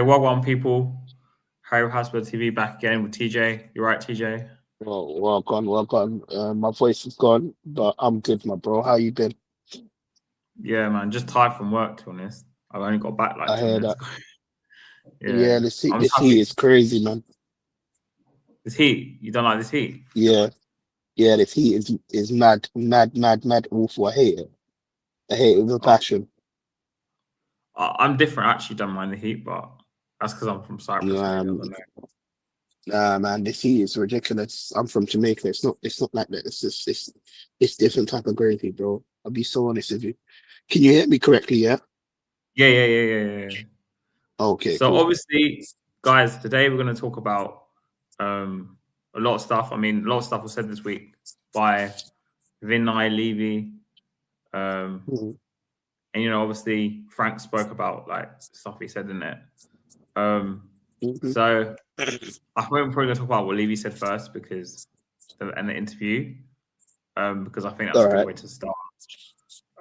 Okay, well one people. Harry Hasbro TV back again with TJ. You're right, TJ. Well, welcome. My voice is gone, but I'm good, my bro. How you been? Yeah, man. Just tired from work, to be honest. I only got back like I 10 hear minutes that. ago. Yeah, Yeah. I'm this heat happy. is crazy, man. This heat. You don't like this heat? Yeah, yeah, this heat is mad, awful. I hate it. I hate it with a Oh, passion. I'm different. I actually don't mind the heat, but that's because I'm from Cyprus, maybe. I Um, don't know. man, this heat is ridiculous. I'm from Jamaica. It's not like that. It's different type of gravy, bro. I'll be so honest with you. Can you hear me correctly? Yeah. Yeah. Okay, So cool. obviously, guys, today we're going to talk about um, a lot of stuff. I mean, a lot of stuff was said this week by Vinay Levy. Um, Mhm. and obviously Frank spoke about like stuff he said in it. Um, Mhm. so I think we're probably going to talk about what Levy said first and the interview, because I think that's All a good right. way to start.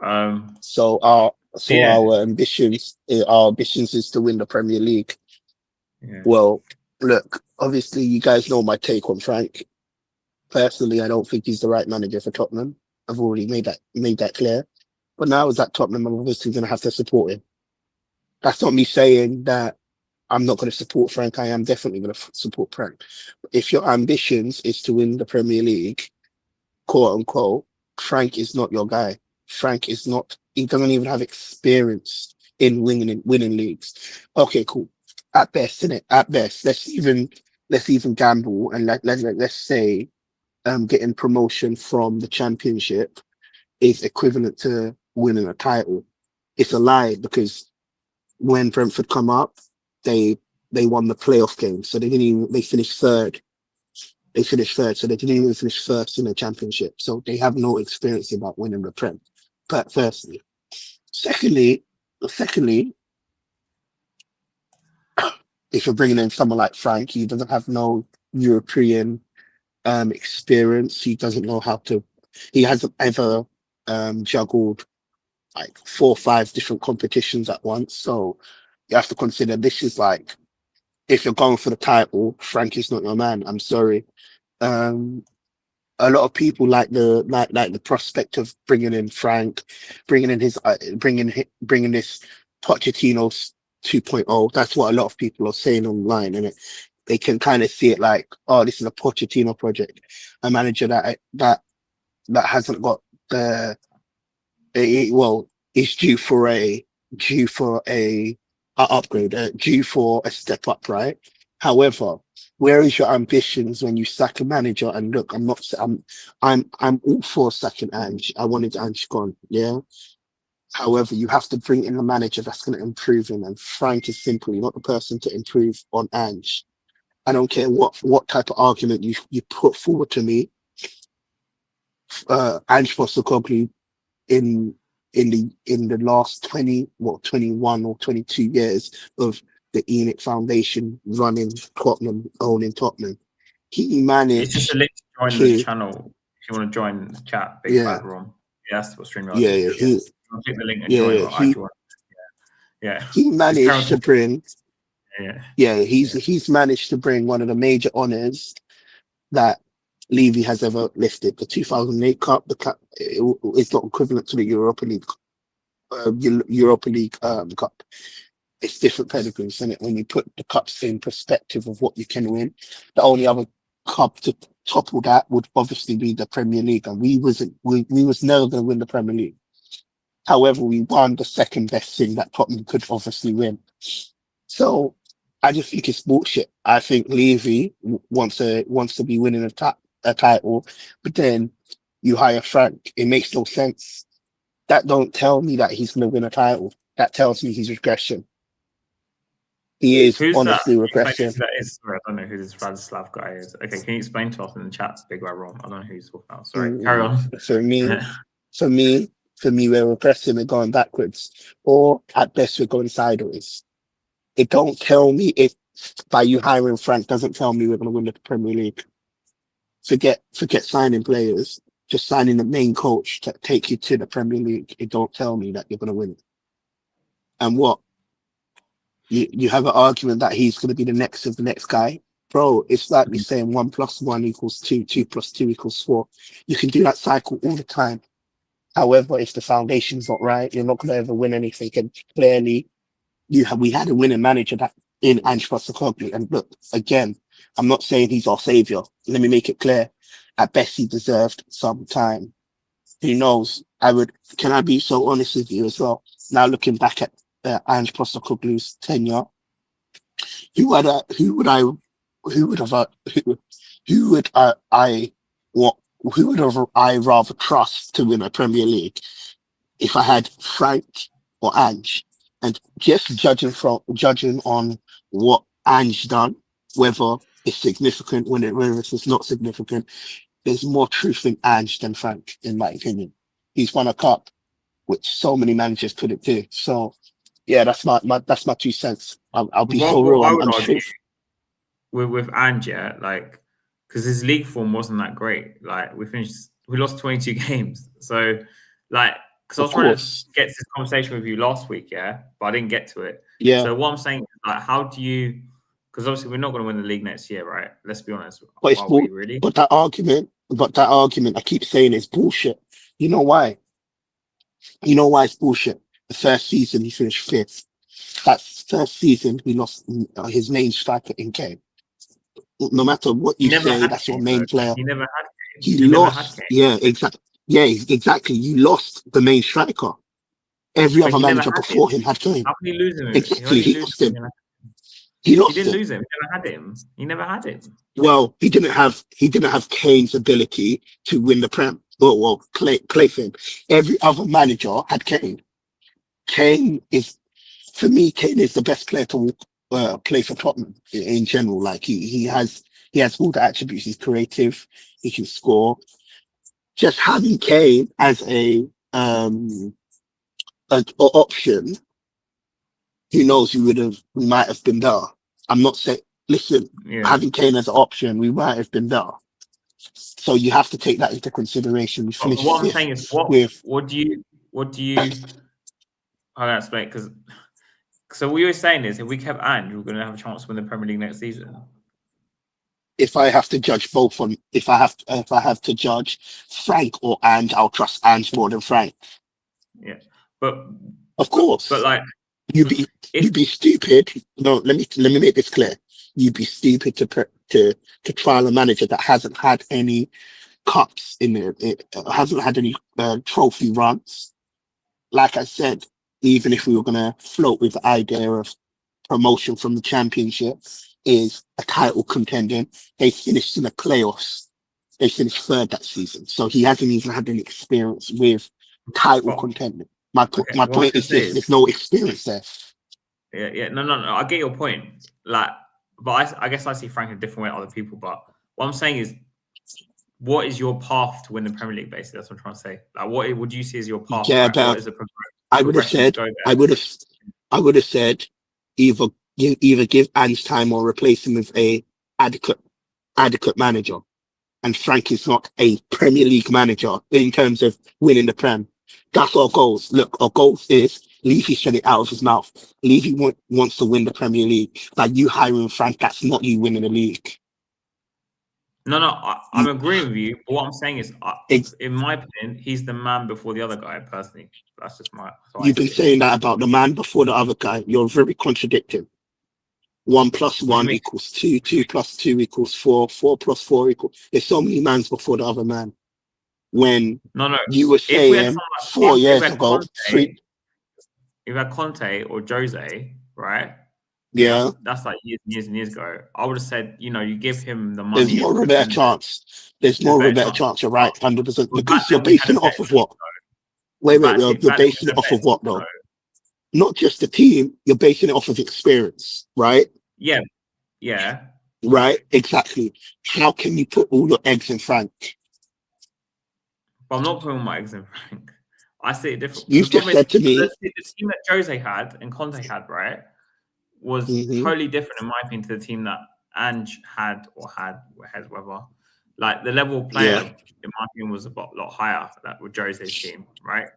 Um, So yeah, our ambitions is to win the Premier League. yeah. Well, look, obviously you guys know my take on Frank. Personally, I don't think he's the right manager for Tottenham. I've already made that clear. But now as at Tottenham, I'm obviously going to have to support him. That's not me saying that I'm not going to support Frank. I am definitely going to support Frank. If your ambitions is to win the Premier League, quote unquote, Frank is not your guy. Frank is not. He doesn't even have experience in winning leagues. Okay, cool. At best, innit? At best, let's even gamble and let's say getting promotion from the Championship is equivalent to winning a title. It's a lie because when Brentford come up, they they won the playoff game, so they finished third. They finished third, so they didn't even finish first in the Championship. So they have no experience about winning the Prem. But firstly, secondly, secondly, if you're bringing in someone like Frank, he doesn't have no European experience. He doesn't know how to. He hasn't ever juggled like 4 or 5 different competitions at once. So you have to consider this is like if you're going for the title, Frank is not your man. I'm sorry. Um, a lot of people like the prospect of bringing in Frank, bringing this Pochettino 2.0. That's what a lot of people are saying online, and they can kind of see it like, oh, this is a Pochettino project, a manager that hasn't got the well, is due for a upgrade, due for a step up, right? However, where is your ambitions when you sack a manager? And look, I'm all for sacking Ange. I wanted Ange gone, yeah. However, you have to bring in a manager that's going to improve him, and Frank is simply not the person to improve on Ange. I don't care what type of argument you put forward to me. Ange Postecoglou in in the last 21 or 22 years of the Enoch Foundation running Tottenham, owning Tottenham. He It's just a managed link to join the to, channel if you want to join the chat. Big yeah, Bad Rom. Yeah, that's what StreamYard yeah, is. yeah, Yeah, you want to click the link and yeah, join, yeah. or I join. Yeah, He just carry on managed to talking. bring, Yeah, yeah, yeah. he's managed to bring one of the major honors that Levy has ever lifted. The 2008 Cup, the cup, it's not equivalent to the Europa League Cup. It's different pedigrees, isn't it? When you put the cups in perspective of what you can win, the only other cup to topple that would obviously be the Premier League, and we was never going to win the Premier League. However, we won the second best thing that Tottenham could obviously win. So I just think it's bullshit. I think Levy wants to be winning a title, but then you hire Frank. It makes no sense. That don't tell me that he's going to win a title. That tells me he's regression. He is Who's that? honestly Explain regression. who that is. Sorry, I don't know who this Radislav guy is. Okay, can you explain to us in the chat, Big Bad Rom? I don't know who he's talking about. Sorry, carry Mm, on. For me, Yeah. for me, we're regressing. We're going backwards, or at best, we're going sideways. It don't tell me if by you hiring Frank doesn't tell me we're going to win the Premier League. Forget signing players. Just signing the main coach to take you to the Premier League. It don't tell me that you're going to win it. And what? You have an argument that he's going to be the next of the next guy. Bro, it's like me saying 1 + 1 = 2, 2 + 2 = 4. You can do that cycle all the time. However, if the foundation's not right, you're not going to ever win anything. And clearly, we had a winning manager that in Ange Postecoglou. And look, again, I'm not saying he's our savior. Let me make it clear. At best, he deserved some time. Who knows? Can I be so honest with you as well? Now looking back at Ange Postecoglou's tenure, who would I, who would I, who would have, who would I what, who would have I rather trust to win a Premier League if I had Frank or Ange? And just judging on what Ange done, whether it's significant, whether it's not significant, there's more truth in Ange than Frank, in my opinion. He's won a cup, which so many managers couldn't do. So, yeah, that's my 2 cents. I'll be so real. I would I'm argue straight. with Ange, yeah, like because his league form wasn't that great. Like we lost 22 games, so like because I was trying to get to this conversation with you last week, yeah, but I didn't get to it. Yeah. So what I'm saying is, like, how do you? Because obviously we're not going to win the league next year, right? Let's be honest. But Are we really? But that argument, I keep saying is bullshit. You know why? You know why it's bullshit? The first season he finished 5th. That first season he lost his main striker in Kane. No matter what you say, that's your main player. He never had Kane. He lost. Yeah, exactly. Yeah, exactly. You lost the main striker. Every other manager before him had Kane. How can you lose him? Exactly. He lost him. He didn't lose him. He never had him. Well, he didn't have Kane's ability to win the Prem. Well, Clayton. Every other manager had Kane. Kane is the best player to play for Tottenham in general. Like he has all the attributes. He's creative. He can score. Just having Kane as an option, who knows? We might have been there. I'm not saying. Listen, having Kane as an option, we might have been there. So you have to take that into consideration. We finished what I'm saying is, what do you? How do I explain? Because so what you're saying is, if we kept Ange, we're going to have a chance to win the Premier League next season. If I have to judge if I have to judge Frank or Ange, I'll trust Ange more than Frank. Yeah, but of course, but like you'd be stupid. No, let me make this clear. You'd be stupid to trial a manager that hasn't had any cups in it hasn't had any trophy runs. Like I said, even if we were gonna float with the idea of promotion from the Championship is a title contending, they finished in the playoffs. They finished 3rd that season, so he hasn't even had any experience with title contending. My point is this: there's no experience there. Yeah. No. I get your point. Like, but I guess I see Frank in a different way to other people. But what I'm saying is, what is your path to win the Premier League? Basically, that's what I'm trying to say. Like, what would you see as your path? Yeah, right? but what is the I would have said either give Ange time or replace him with a adequate manager. And Frank is not a Premier League manager in terms of winning the Prem. That's our goals. Look, our goals is Levy said it out of his mouth. Levy wants to win the Premier League. By you hiring Frank, that's not you winning the league. No, I'm agreeing with you. But what I'm saying is, in my opinion, he's the man before the other guy. Personally, that's just my. You've been saying that about the man before the other guy. You're very contradicting. 1 + 1 = 2. 2 + 2 = 4. 4 + 4 = There's so many mans before the other man. When you were saying 4 years ago, if you had Conte or Jose, right? Yeah, that's like years and years ago. I would have said, you give him the money. There's more of a better chance. You're right, 100%. Because you're basing it off of what? Wait. You're basing it off of what, though? Not just the team. You're basing it off of experience, right? Yeah. Right, exactly. How can you put all your eggs in Frank? But I'm not putting all my eggs in Frank. I see it different. You've just said to me the team that Jose had and Conte had, right, was totally different in my opinion to the team that Ange had whatever. Like the level of player in my opinion was a lot higher that with Jose's team, right?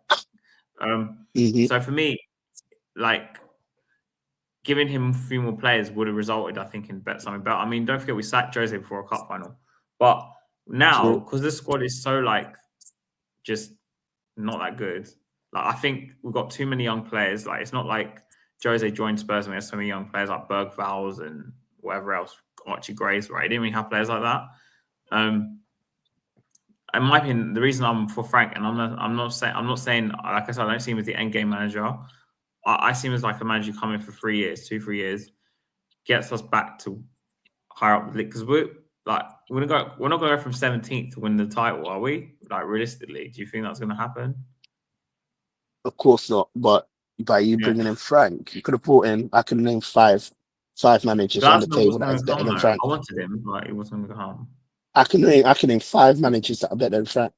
So for me, like giving him a few more players would have resulted, I think, in something better. I mean, don't forget we sacked Jose before a cup final, but now because this squad is so like just not that good. Like I think we've got too many young players. Like it's not like Jose joined Spurs and we have so many young players like Berg Vowles and whatever else, Archie Grace, right? He didn't really have players like that. In my opinion, the reason I'm for Frank, and I'm not saying like I said, I don't see him as the end game manager. I see him as like a manager coming for 3 years, 2-3 years, gets us back to higher up the league because we're not going to go from 17th to win the title, are we? Like realistically, do you think that's going to happen? Of course not. But by you bringing in Frank, you could have brought in. I could name five managers on the table that is better than Frank. I wanted him, but he wasn't going to go home. I can name 5 managers that are better than Frank,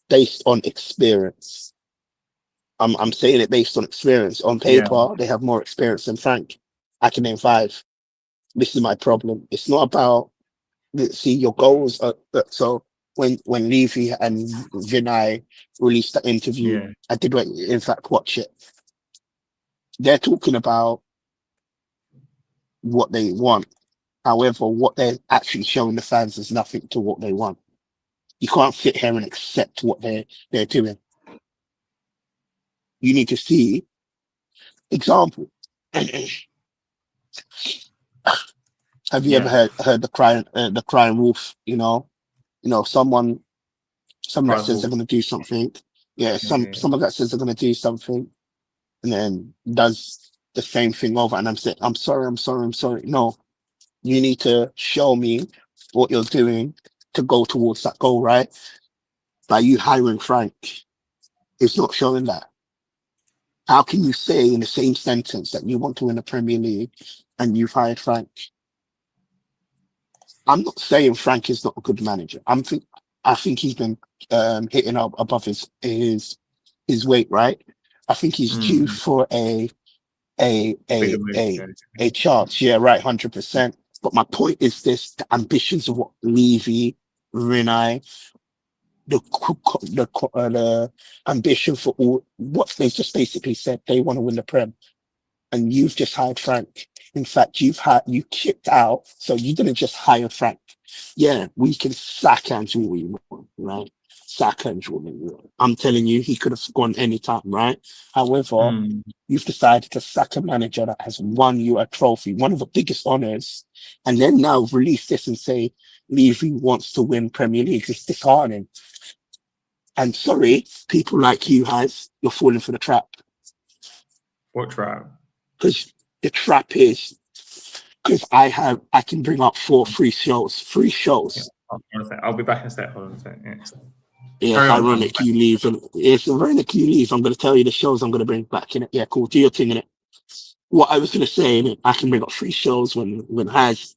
based on experience. I'm saying it based on experience. On paper, they have more experience than Frank. I can name 5. This is my problem. It's not about your goals. So when Levy and Vinay released that interview, I did in fact watch it. They're talking about what they want. However, what they're actually showing the fans is nothing to what they want. You can't sit here and accept what they're doing. You need to see example. Have you ever heard the crying wolf? Someone that says they're going to do something. Someone that says they're going to do something, and then does the same thing over. And I'm saying, I'm sorry. No, you need to show me what you're doing to go towards that goal, right? By you hiring Frank, it's not showing that. How can you say in the same sentence that you want to win the Premier League and you've hired Frank? I'm not saying Frank is not a good manager. I think he's been hitting up above his weight, right? I think he's due for a chance. Yeah, right, 100%. But my point is this: the ambitions of what Levy, Rinai, the ambition for all what they just basically said they want to win the Prem, and you've just hired Frank. In fact, you kicked out, so you didn't just hire Frank. Yeah, we can sack Andrew when we want, right? Sack Andrew when we want. I'm telling you, he could have gone any time, right? However, you've decided to sack a manager that has won you a trophy, one of the biggest honors, and then now release this and say Levy wants to win Premier League. It's disheartening. And sorry, people like you, you're falling for the trap. What trap? Because the trap is because I can bring up 4 free shows. Yeah, I'll be back in a sec. Hold on a sec. Yeah, it's ironic you leave. It's ironic you leave. I'm going to tell you the shows I'm going to bring back in it. Yeah, cool. Do your thing in it. What I was going to say, I can bring up 3 shows when Has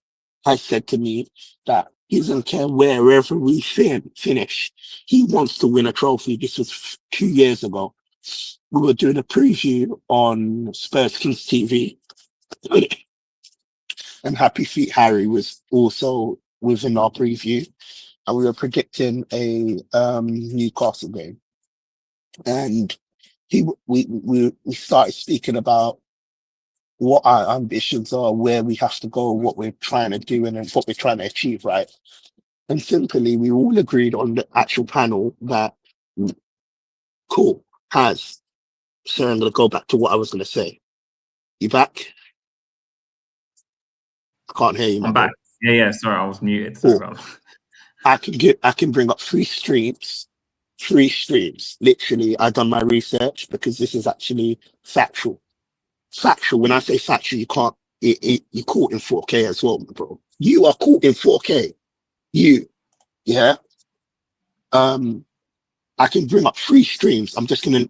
said to me that he doesn't care wherever we finish. He wants to win a trophy. This was 2 years ago. We were doing a preview on Spurs Kings TV. And Happy Feet Harry was also within our preview. And we were predicting a Newcastle game. And we started speaking about what our ambitions are, where we have to go, what we're trying to do, and what we're trying to achieve, right? And simply, we all agreed on the actual panel that, cool, Has. So I'm going to go back to what I was going to say. You back? I can't hear you. I'm back. Yeah. Sorry, I was muted. Cool. I can bring up 3 streams. 3 streams. Literally, I've done my research because this is actually factual. Factual. When I say factual, you can't. You're caught in 4K as well, bro. You are caught in 4K. Yeah. I can bring up 3 streams. I'm just gonna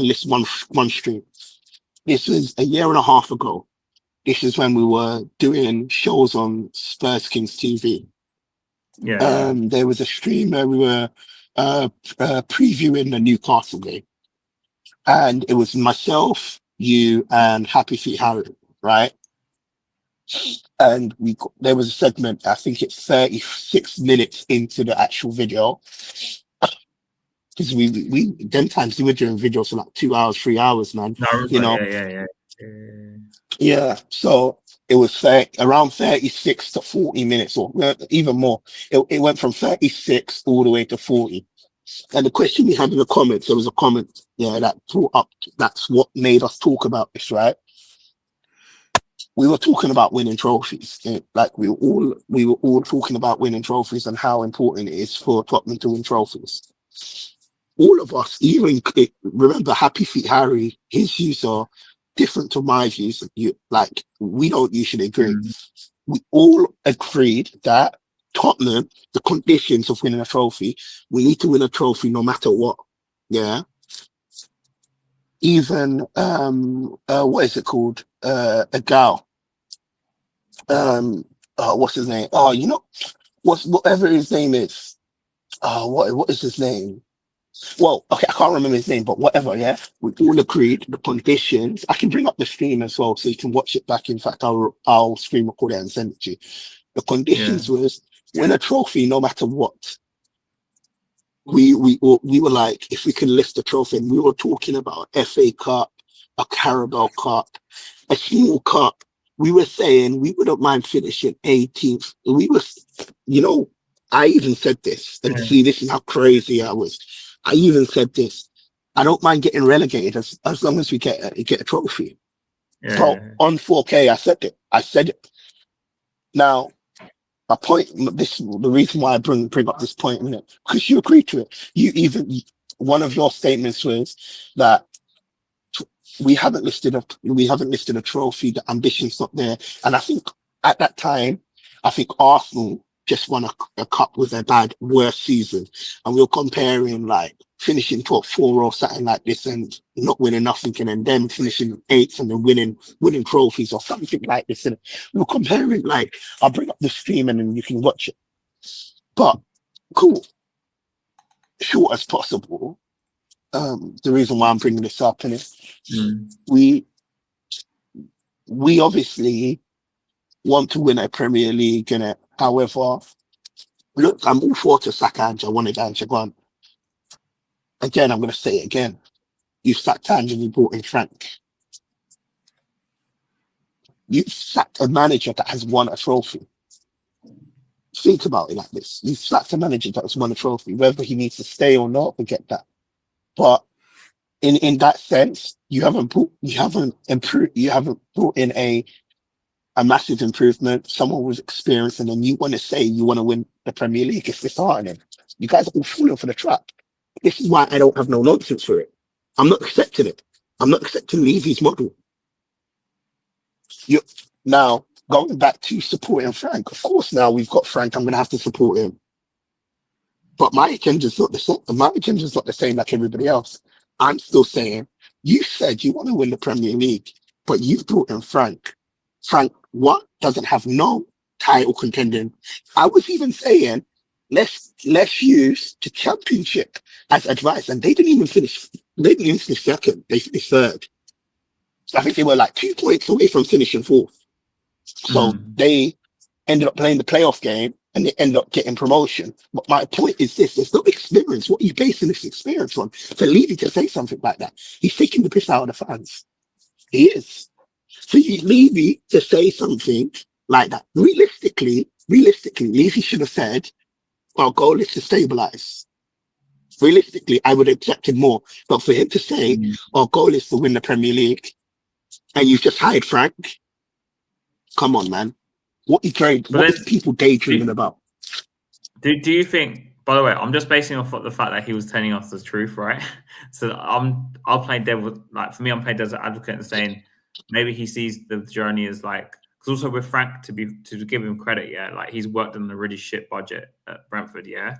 list one stream. This was a year and a half ago. This is when we were doing shows on Spurs Kings TV. Yeah. There was a stream where we were previewing the Newcastle game, and it was myself, you, and Happy Feet Harry, right? And there was a segment. I think it's 36 minutes into the actual video. Because them times we were doing videos for like 2 hours, 3 hours, man. No, you know. Yeah. Yeah, so it was around 36 to 40 minutes, or even more. It went from 36 all the way to 40. And the question we had in the comments, there was a comment, yeah, that brought up, that's what made us talk about this, right? We were talking about winning trophies. Like we were all talking about winning trophies and how important it is for Tottenham to win trophies. All of us, even remember Happy Feet Harry, his views are different to my views. Like we don't usually agree. Mm. We all agreed that Tottenham, the conditions of winning a trophy, we need to win a trophy no matter what. Yeah. Even what is it called? A gal. What's his name? Oh, whatever his name is. What is his name? Well, okay, I can't remember his name, but whatever, yeah. We all agreed the conditions. I can bring up the stream as well so you can watch it back. In fact, I'll screen record it and send it to you. The conditions was win a trophy no matter what. We were like, if we can lift the trophy, and we were talking about FA Cup, a Carabao Cup, a small cup. We were saying we wouldn't mind finishing 18th. I even said this, and see, this is how crazy I was. I even said this. I don't mind getting relegated as long as we get a trophy. So on 4K, I said it. I said it. Now, my point. The reason why I bring up this point, because you agreed to it. One of your statements was that we haven't listed a trophy. The ambition's not there, and I think at that time, I think Arsenal just won a cup with their worst season, and we were comparing like finishing top four or something like this and not winning nothing, and then finishing eighth and then winning trophies or something like this. And we were comparing, like, I'll bring up the stream and then you can watch it. But cool, short as possible. The reason why I'm bringing this up is we obviously want to win a Premier League, innit? However, look, I'm all for to sack Ange. I wanted Ange gone. Again, I'm going to say it again. You sacked Ange and you brought in Frank. You sacked a manager that has won a trophy. Think about it like this. You sacked a manager that has won a trophy. Whether he needs to stay or not, forget that. But in that sense, you haven't brought in a massive improvement, someone with experience, and then you want to say you want to win the Premier League. It's disheartening. You guys are all falling for the trap. This is why I don't have no nonsense for it. I'm not accepting it. I'm not accepting Levy's model. Now, going back to supporting Frank, of course, now we've got Frank, I'm going to have to support him. But my agenda's not the same. My agenda's not the same like everybody else. I'm still saying, you said you want to win the Premier League, but you've brought in Frank. Frank, what? Doesn't have no title contending. I was even saying, let's use the championship as advice. And they didn't even finish second. They finished third. So I think they were like 2 points away from finishing fourth. So they ended up playing the playoff game and they ended up getting promotion. But my point is this: there's no experience. What are you basing this experience on? For Levy to say something like that, he's taking the piss out of the fans. He is. For Levy to say something like that, realistically, Levy should have said, our goal is to stabilize. Realistically, I would have accepted more. But for him to say, our goal is to win the Premier League, and you've just hired Frank, come on, man. What is people daydreaming about? Do you think, by the way, I'm just basing off the fact that he was telling us the truth, right? So I'll play devil, like, for me, I'm playing devil's advocate and saying maybe he sees the journey as like, because also with Frank, to give him credit, yeah, like he's worked on a really shit budget at Brentford, yeah.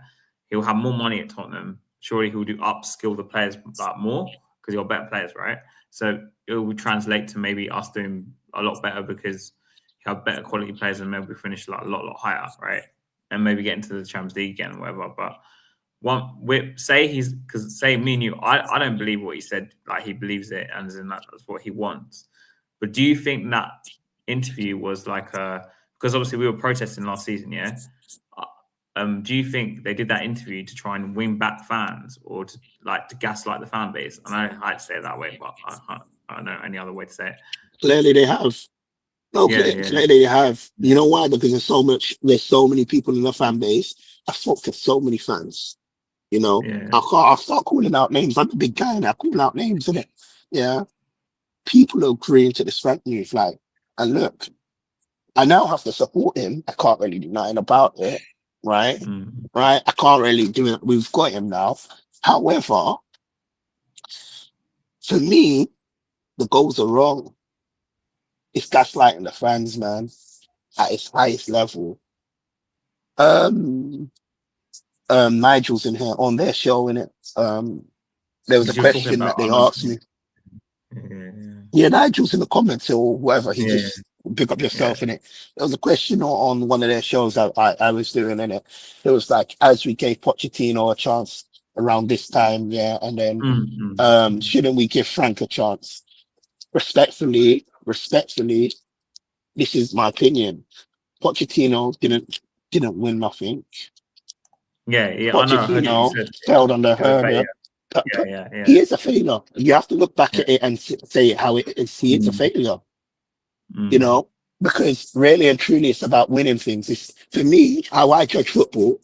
He'll have more money at Tottenham. Surely he'll upskill the players like more because he'll better players, right? So it will translate to maybe us doing a lot better because you have better quality players and maybe finish like a lot higher, right? And maybe get into the Champions League again or whatever. But say me and you, I don't believe what he said. Like, he believes it and that's what he wants. But do you think that interview was like because obviously we were protesting last season, yeah? Do you think they did that interview to try and win back fans or to gaslight the fan base? And I hate to say it that way, but I don't know any other way to say it. Clearly they have. No, clearly they have. You know why? Because there's so many people in the fan base. I've talked to so many fans. You know, I'll start calling out names. I'm a big guy and I call out names, innit? Yeah. People are agreeing to this Frank news, like, and look, I now have to support him. I can't really do nothing about it, right? Right? I can't really do it. We've got him now. However, for me, the goals are wrong. It's gaslighting the fans, man, at its highest level. Nigel's in here on their show, innit? There was a question that they asked me. Yeah, Nigel's in the comments or whatever. He just pick up yourself in it. There was a question on one of their shows that I was doing in it. It was like, as we gave Pochettino a chance around this time, and then shouldn't we give Frank a chance? Respectfully, this is my opinion. Pochettino didn't win nothing. Pochettino failed on the hurdle. He is a failure. You have to look back at it and say how it is. He is a failure. You know, because really and truly, it's about winning things. It's, for me, how I judge football.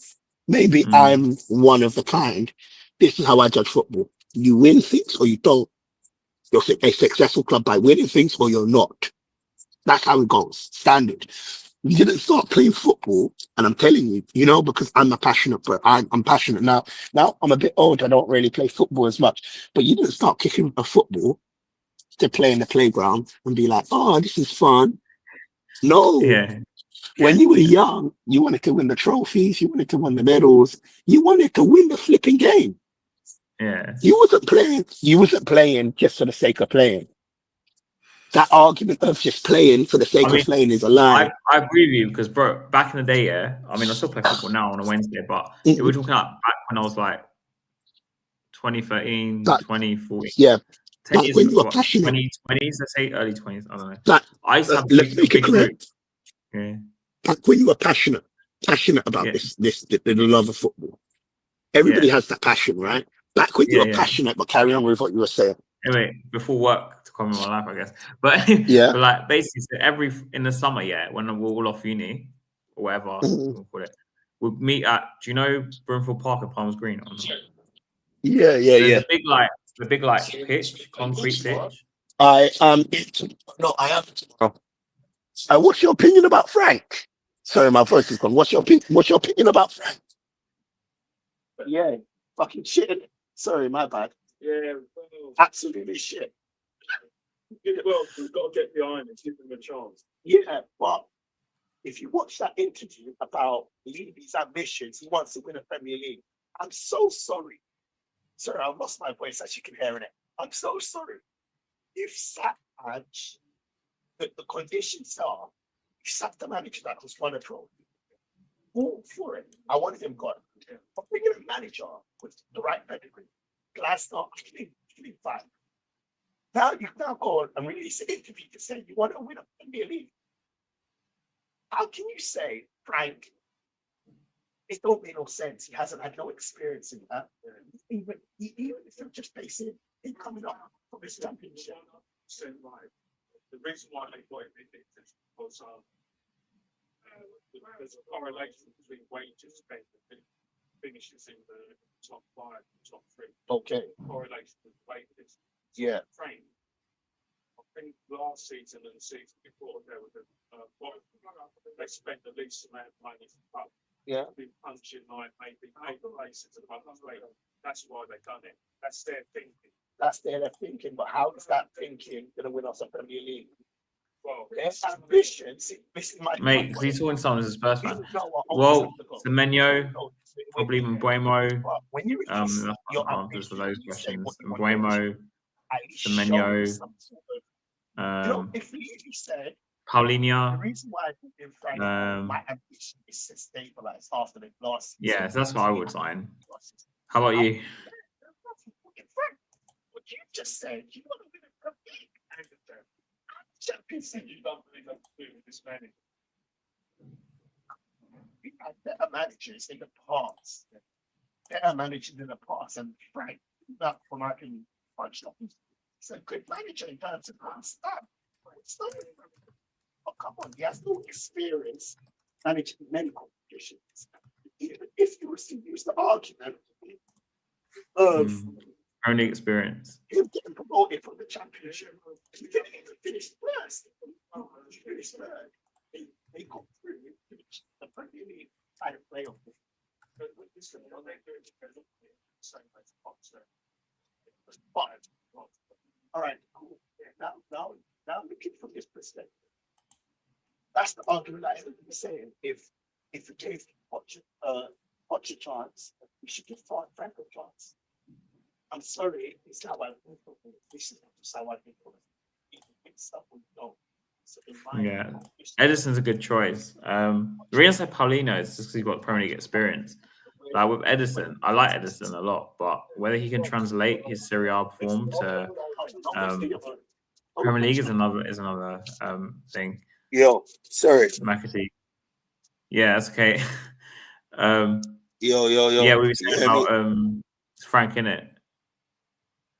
Maybe I'm one of the kind. This is how I judge football. You win things or you don't. You're a successful club by winning things or you're not. That's how it goes. Standard. You didn't start playing football, and I'm telling you, you know, because I'm I'm passionate now. Now I'm a bit old. I don't really play football as much, but you didn't start kicking a football to play in the playground and be like, oh, this is fun. No. When you were young, you wanted to win the trophies, you wanted to win the medals, you wanted to win the flipping game. You wasn't playing just for the sake of playing. That argument of just playing for the sake of playing is a lie. I agree with you because, bro, back in the day, I mean, I still play football now on a Wednesday, but if we're talking about back when I was like 2013, 2014. Yeah. 10 years when ago, you were passionate. 20s, let's say early 20s. I don't know. I used to have let's make it clear. Back when you were passionate about the love of football. Everybody has that passion, right? Back when you were passionate, but carry on with what you were saying. Anyway, before work to come in my life, I guess. But but like basically, so in the summer, when we're all off uni or whatever we'll call it, we'll meet at. Do you know Broomfield Park at Palms Green? Or not? Yeah. There's the big pitch, concrete pitch. I am. What's your opinion about Frank? Sorry, my voice is gone. What's your opinion about Frank? Yeah, fucking shit. Sorry, my bad. Yeah, absolutely shit. Well, we've got to get behind and give them a chance. Yeah, but if you watch that interview about Levy's ambitions, he wants to win a Premier League. I'm so sorry. Sorry, I've lost my voice as you can hear in it. I'm so sorry. If the conditions are, you sacked the manager that was won a trophy. All for it. I wanted him gone. I'm bringing a manager with the right pedigree. Glasgow, actually fine. Now you now go and release an interview to say you want to win a Premier League. How can you say, Frank, it don't make no sense. He hasn't had no experience in that. Even if they're just basing him coming up from his championship. The reason why they got him in is because there's a correlation between wages spent and finishes in the top 5, top 3. Okay. Correlation with wages. Yeah. Train. I think last season and the season before there was they spent the least amount of money for the club. Yeah. Been punching like maybe 8 places above the league. That's why they've done it. That's their thinking. That's their thinking, but how is that thinking going to win us a Premier League? Well, their ambitions. Mate, he's talking to someone as a Spurs fan. Well, Semenyo, probably even Buemo. That's my answers for those questions. Buemo, Semenyo, if Levy said Paulinho. the reason why I think my ambition is to stabilize after the last. Yeah, so that's what I would sign. How about you? What you just said, you want to win a Premier League. Champions League, you don't believe that to do with this manager. We had better managers in the past. And Frank, that from I can punch up. He's a good manager in terms of stuff. Oh, come on, he has no experience managing medical conditions. Even if you were to use the argument of only experience him getting promoted from the championship, he didn't even finish first. He finished third. They got through the Premier League kind of playoff. All right, cool. Now looking from this perspective, that's the argument I am saying. If we gave Poch a chance, we should give Frank a chance. I'm sorry, it's how I think of it. This is not just how I think of it. It's stuff we don't. So yeah, Edison's a good choice. The reason I say Paulino is just because he's got Premier League experience. Like with Edison, I like Edison a lot, but whether he can translate his Serie A form to Premier League is another thing. Yo, sorry, McAtee. Yeah, that's okay. Yo. Yeah, we were saying about Frank in it.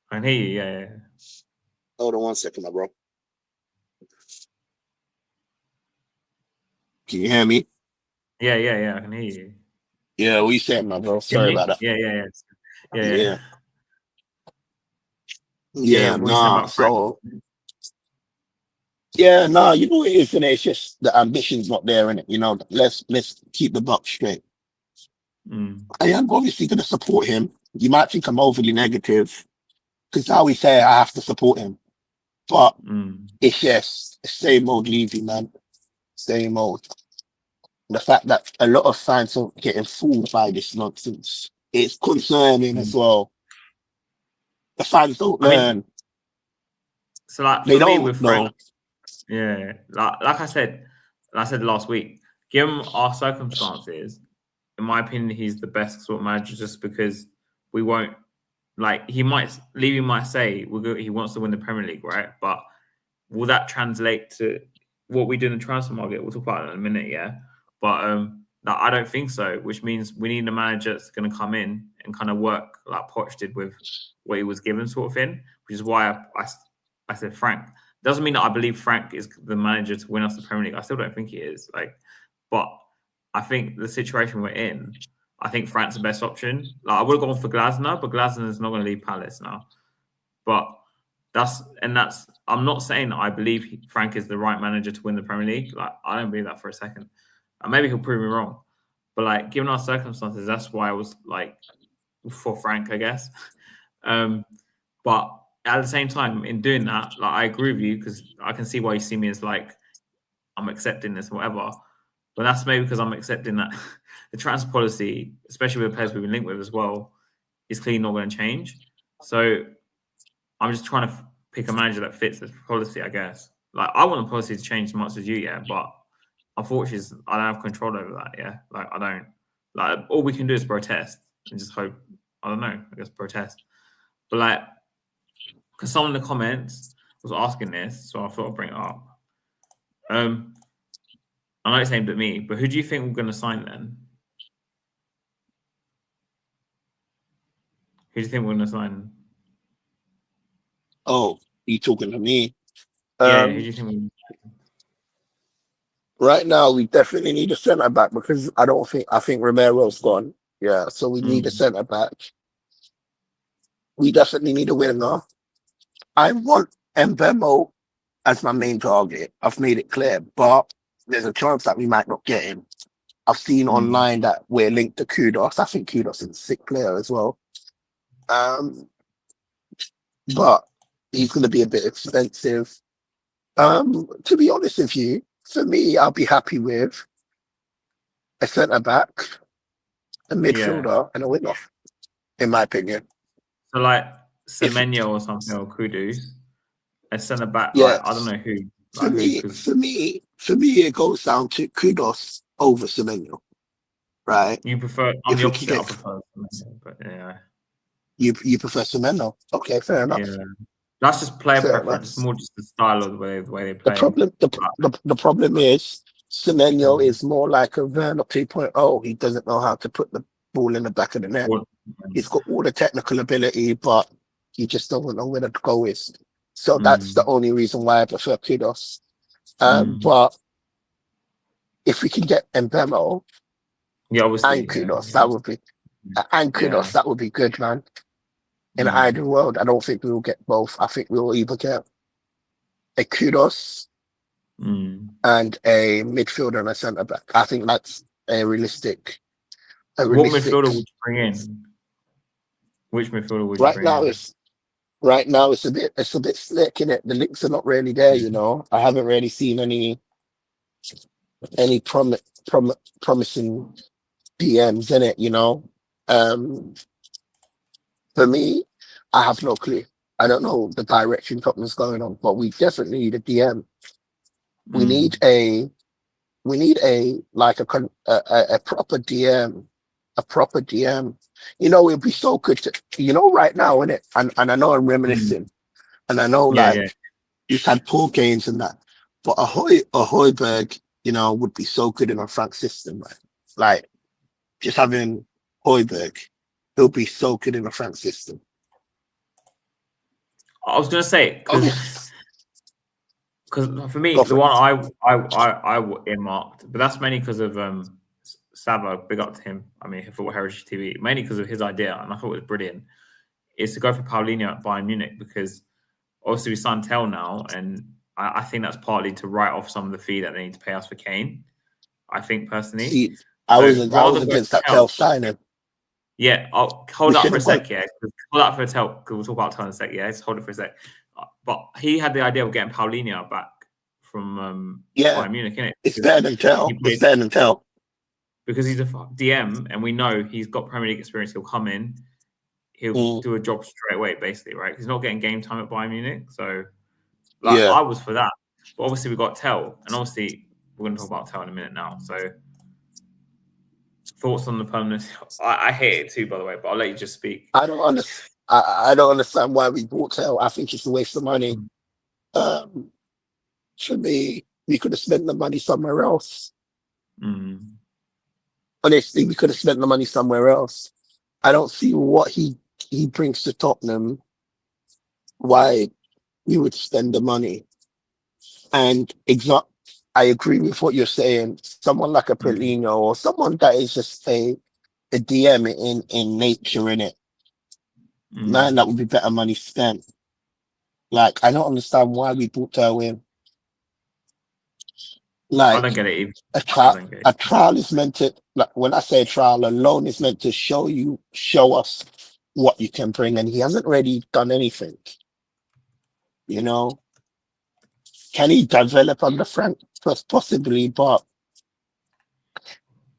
I can hear you. Yeah. Hold on 1 second, my bro. Can you hear me? Yeah. I can hear you. Yeah, we said, my bro. Sorry about that. Yeah. Nah. So, you know what it is, and it's just the ambition's not there in it. You know, let's keep the buck straight. I am obviously going to support him. You might think I'm overly negative because now we say I have to support him, but it's just the same old Levy, man. Same old. The fact that a lot of fans are getting fooled by this nonsense, it's concerning as well. The fans don't learn. So, like, for me with Frank, like I said last week, given our circumstances, in my opinion, he's the best sort of manager just because we won't, like, Levy might say he wants to win the Premier League, right? But will that translate to what we do in the transfer market? We'll talk about it in a minute, yeah. But I don't think so, which means we need a manager that's going to come in and kind of work like Poch did with what he was given, sort of thing, which is why I said Frank. Doesn't mean that I believe Frank is the manager to win us the Premier League. I still don't think he is. But I think the situation we're in, I think Frank's the best option. Like, I would have gone for Glasner, but Glasner is not going to leave Palace now. But I'm not saying that I believe Frank is the right manager to win the Premier League. Like, I don't believe that for a second. And maybe he'll prove me wrong. But like, given our circumstances, that's why I was like for Frank, I guess. But at the same time, in doing that, like, I agree with you because I can see why you see me as like I'm accepting this, whatever. But that's maybe because I'm accepting that the transfer policy, especially with the players we've been linked with as well, is clearly not going to change. So I'm just trying to pick a manager that fits this policy, I guess. Like, I want the policy to change as much as you, yeah, but unfortunately, I don't have control over that, yeah. Like, I don't. Like, all we can do is protest and just hope. I don't know. I guess protest. But like, because someone in the comments was asking this, so I thought I'd bring it up. I know it's aimed at me, but who do you think we're going to sign then? Who do you think we're going to sign? Oh, you talking to me? Yeah, who do you think we're going to sign? Right now, we definitely need a centre back because I think Romero's gone. Yeah, so we need a centre back. We definitely need a winner. I want Mbemo as my main target. I've made it clear, but there's a chance that we might not get him. I've seen online that we're linked to Kudos. I think Kudos is a sick player as well. But he's going to be a bit expensive. To be honest with you, for me, I'll be happy with a centre back, a midfielder, and a winger, in my opinion. So like Semenyo or something, or Kudu, a centre back. Yeah, like, I don't know who. Like, for me, it goes down to Kudos over Semenyo, right? You prefer? I'm the opposite. I prefer Semenyo, but yeah. You prefer Semenyo? Okay, fair enough. Yeah. That's just player preference. It's more just the style of the way they play. The problem is Semenyo is more like a Werner 2.0. He doesn't know how to put the ball in the back of the net. He's got all the technical ability, but he just doesn't know where to go with. So that's the only reason why I prefer Kudos. But if we can get Mbemo and Kudos, that would be that would be good, man. In an ideal world, I don't think we will get both. I think we will either get a Kudos and a midfielder and a centre back. I think that's a realistic. What midfielder would you bring in? Which midfielder would you bring in? Right now it's a bit slick, innit? The links are not really there, you know. I haven't really seen any promising DMs in it, you know. For me, I have no clue. I don't know the direction Tottenham's going on, but we definitely need a DM. We need a like a proper DM, a proper DM. You know, it'd be so good to, you know, right now, innit? And I know I'm reminiscing, and I know he's had poor games and that, but a Højbjerg, you know, would be so good in a Frank system, right? Like just having Højbjerg, he'll be so good in a Frank system. I was gonna say because for me the one I earmarked, but that's mainly because of Sava. Big up to him. I mean, for Heritage TV, mainly because of his idea, and I thought it was brilliant. Is to go for Paulinho at Bayern Munich because obviously we signed Tell now, and I think that's partly to write off some of the fee that they need to pay us for Kane. I think personally, see, I was against that Tell signing. Yeah, I'll hold up for a sec. Yeah, hold up for a Tell because we'll talk about Tell in a sec. Yeah, just hold it for a sec. But he had the idea of getting Paulinho back from Bayern Munich, innit? It's better than Tell. It's better than Tell because he's a DM, and we know he's got Premier League experience. He'll come in. He'll do a job straight away, basically, right? He's not getting game time at Bayern Munich. So, I was for that. But obviously, we got Tell. And obviously, we're going to talk about Tell in a minute now. So, thoughts on the permanent? I hate it too, by the way, but I'll let you just speak. I don't understand. I don't understand why we bought Tell. I think it's a waste of money. For me, we could have spent the money somewhere else. Honestly, we could have spent the money somewhere else. I don't see what he brings to Tottenham, why we would spend the money. And I agree with what you're saying. Someone like a Paulinho or someone that is just a DM in nature, in it. Man, that would be better money spent. Like, I don't understand why we brought Tell in. Like, I don't get it either. A trial is meant to, like, when I say a trial, a loan is meant to show us what you can bring, and he hasn't really done anything. You know, can he develop under Frank? Possibly, but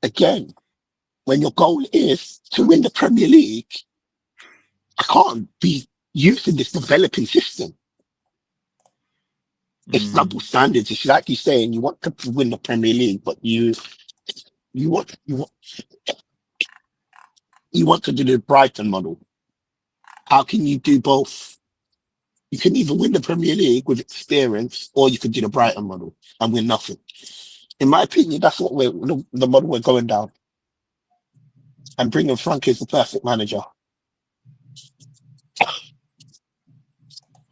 again, when your goal is to win the Premier League, I can't be using this developing system. It's double standards. It's like you're saying you want to win the Premier League, but you want to do the Brighton model. How can you do both? You can either win the Premier League with experience, or you could do the Brighton model and win nothing. In my opinion, that's what the model we're going down. And bringing Frank is the perfect manager.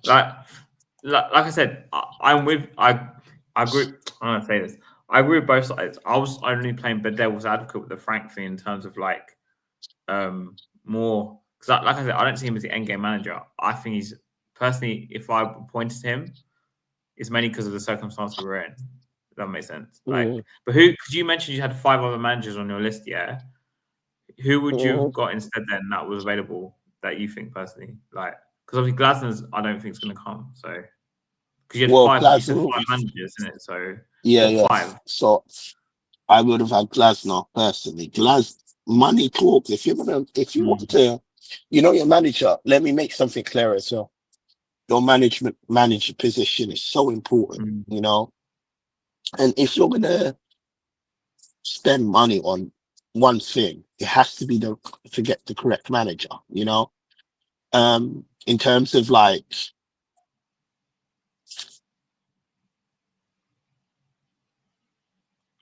Like I said, I agree. I'm gonna say this. I agree with both sides. I was only playing devil's advocate with the Frank thing in terms of like more because, like I said, I don't see him as the end game manager. I think he's personally, if I pointed to him, it's mainly because of the circumstances we're in. If that makes sense. Like, but who? Because you mentioned you had 5 other managers on your list, yeah. Who would you have got instead then that was available that you think personally? Like, because obviously Glasner's, I don't think it's going to come. So, because you had 5, you said 5 managers, isn't it? So, yeah. 5. So, I would have had Glasner personally. Money talks. If you want to, you know, your manager. Let me make something clear as well. Your manager position is so important, you know. And if you're gonna spend money on one thing, it has to be to get the correct manager, you know. In terms of like,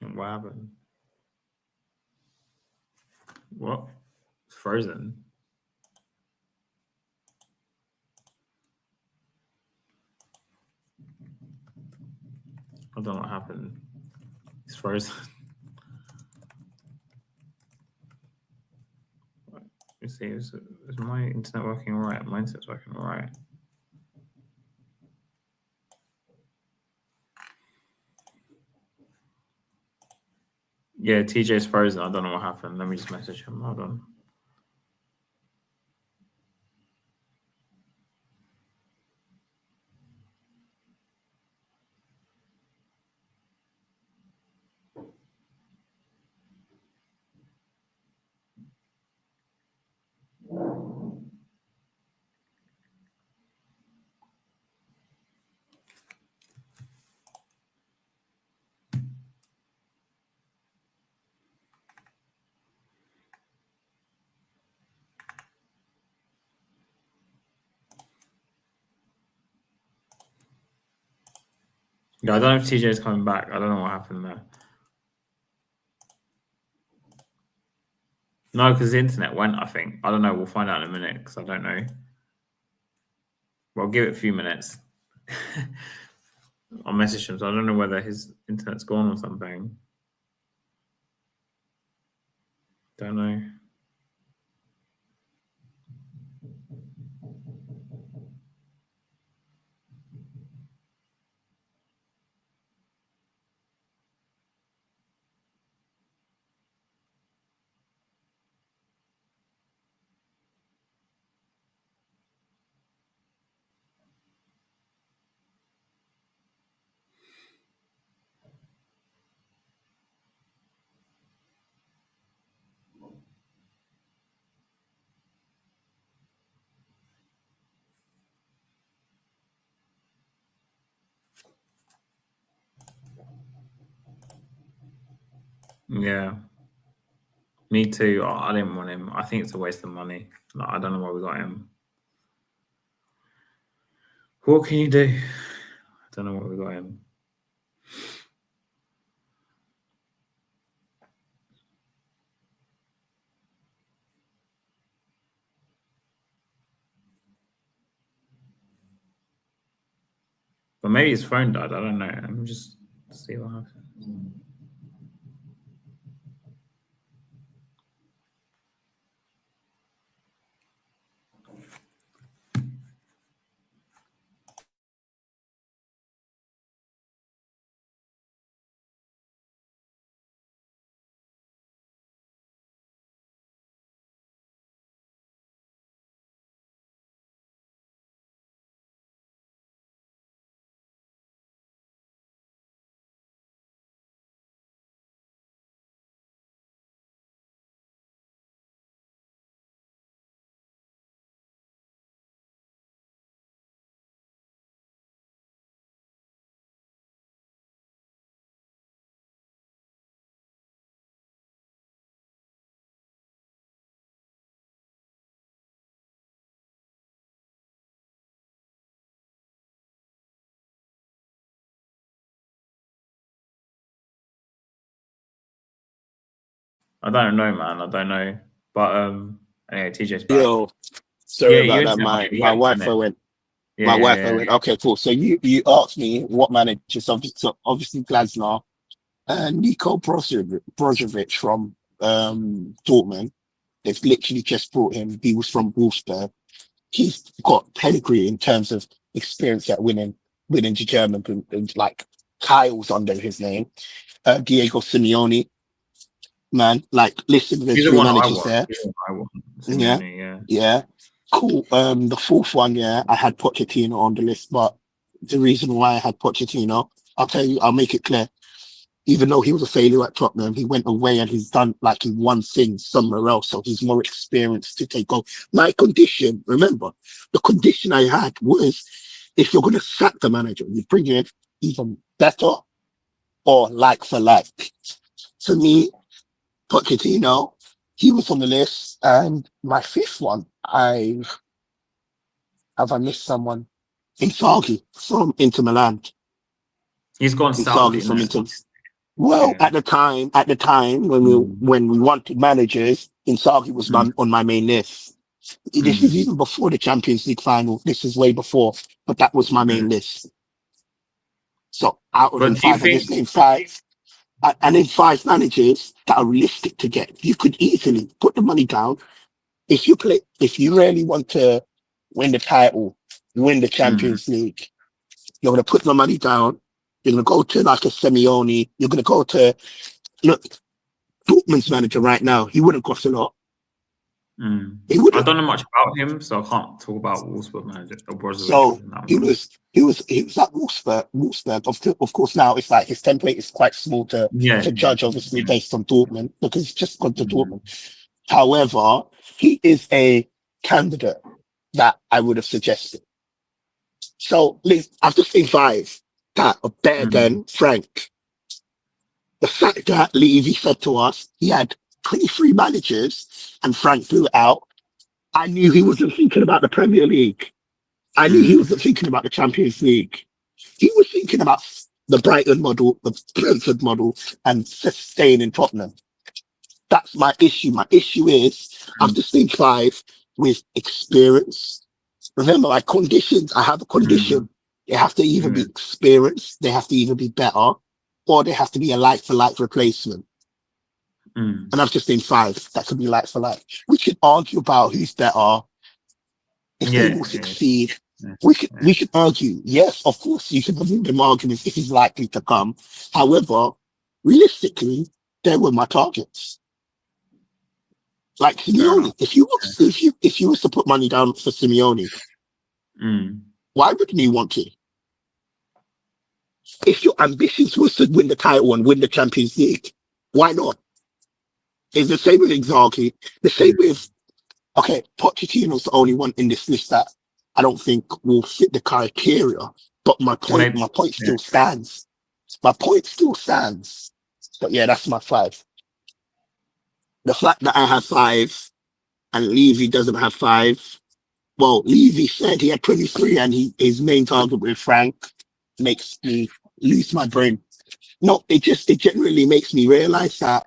What happened? What? It's frozen. I don't know what happened. It's frozen. You see, is my internet working all right? My internet's working all right. Yeah, TJ's frozen. I don't know what happened. Let me just message him. Hold on. Yeah, I don't know if TJ's coming back. I don't know what happened there. No, because the internet went, I think. I don't know. We'll find out in a minute because I don't know. Well, give it a few minutes. I'll message him. So I don't know whether his internet's gone or something. Don't know. Yeah. Me too. I didn't want him. I think it's a waste of money. Like, I don't know why we got him. What can you do? I don't know why we got him. But maybe his phone died. I don't know. Let me just see what happens. I don't know, man. I don't know. But anyway, TJ's back. Yo, sorry Yeah, about that. My Wi-Fi went. Yeah, My Wi-Fi went. Okay, cool. So you asked me what manager. So obviously Glasner and Niko Brozovic from Dortmund. They've literally just brought him. He was from Wolfsburg. He's got pedigree in terms of experience at winning the German, and like Kyle's under his name. Diego Simeone, man, like listen, there's three managers there. Simeone, yeah, cool. The fourth one, I had Pochettino on the list, but the reason why I had Pochettino, I'll tell you, I'll make it clear. Even though he was a failure at Tottenham, he went away and he's done like he won things somewhere else. So he's more experienced to take over. My condition, remember, the condition I had was if you're going to sack the manager, you bring in even better or like for like. For me, Pochettino, he was on the list. And my fifth one, I missed someone? Inzaghi from Inter Milan. He's gone Saudi from Inter. Well, at the time when we wanted managers, Inzaghi was on my main list. This is even before the Champions League final. This is way before, but that was my main list. So out of them But do you five, I think? just named five. And in five managers that are realistic to get, you could easily put the money down. If you really want to win the title, win the Champions League, you're going to put the money down. You're going to go to like a Simeone. You're going to go to, look, Dortmund's manager right now. He wouldn't cost a lot. He I wouldn't. don't know much about him, so I can't talk about Wolfsburg manager or So he was at Wolfsburg. Of course, now it's like his template is quite small to judge, obviously, based on Dortmund, because he's just gone to Dortmund. However, he is a candidate that I would have suggested. So I've just seen five that are better than Frank. The fact that Levy said to us he had 23 managers and Frank blew it out, I knew he wasn't thinking about the Premier League. I knew he wasn't thinking about the Champions League. He was thinking about the Brighton model, the Brentford model, and sustaining Tottenham. That's my issue. My issue is I've just seen five with experience. Remember, my conditions, I have a condition. They have to either be experienced, they have to either be better, or they have to be a like-for-like replacement. And I've just seen five that could be like-for-like. We could argue about who's better, if they will succeed. We could argue, yes, of course, you can have them arguments if he's likely to come. However, realistically, they were my targets. Like Simeone, if you was to put money down for Simeone, why wouldn't you want to? If your ambitions was to win the title and win the Champions League, why not? It's the same with Inzaghi. The same with, okay, Pochettino's the only one in this list that I don't think will fit the criteria. But my point still stands. My point still stands. But yeah, that's my five. The fact that I have five and Levy doesn't have five. Well, Levy said he had 23 and his main target with Frank makes me lose my brain. No, it generally makes me realize that,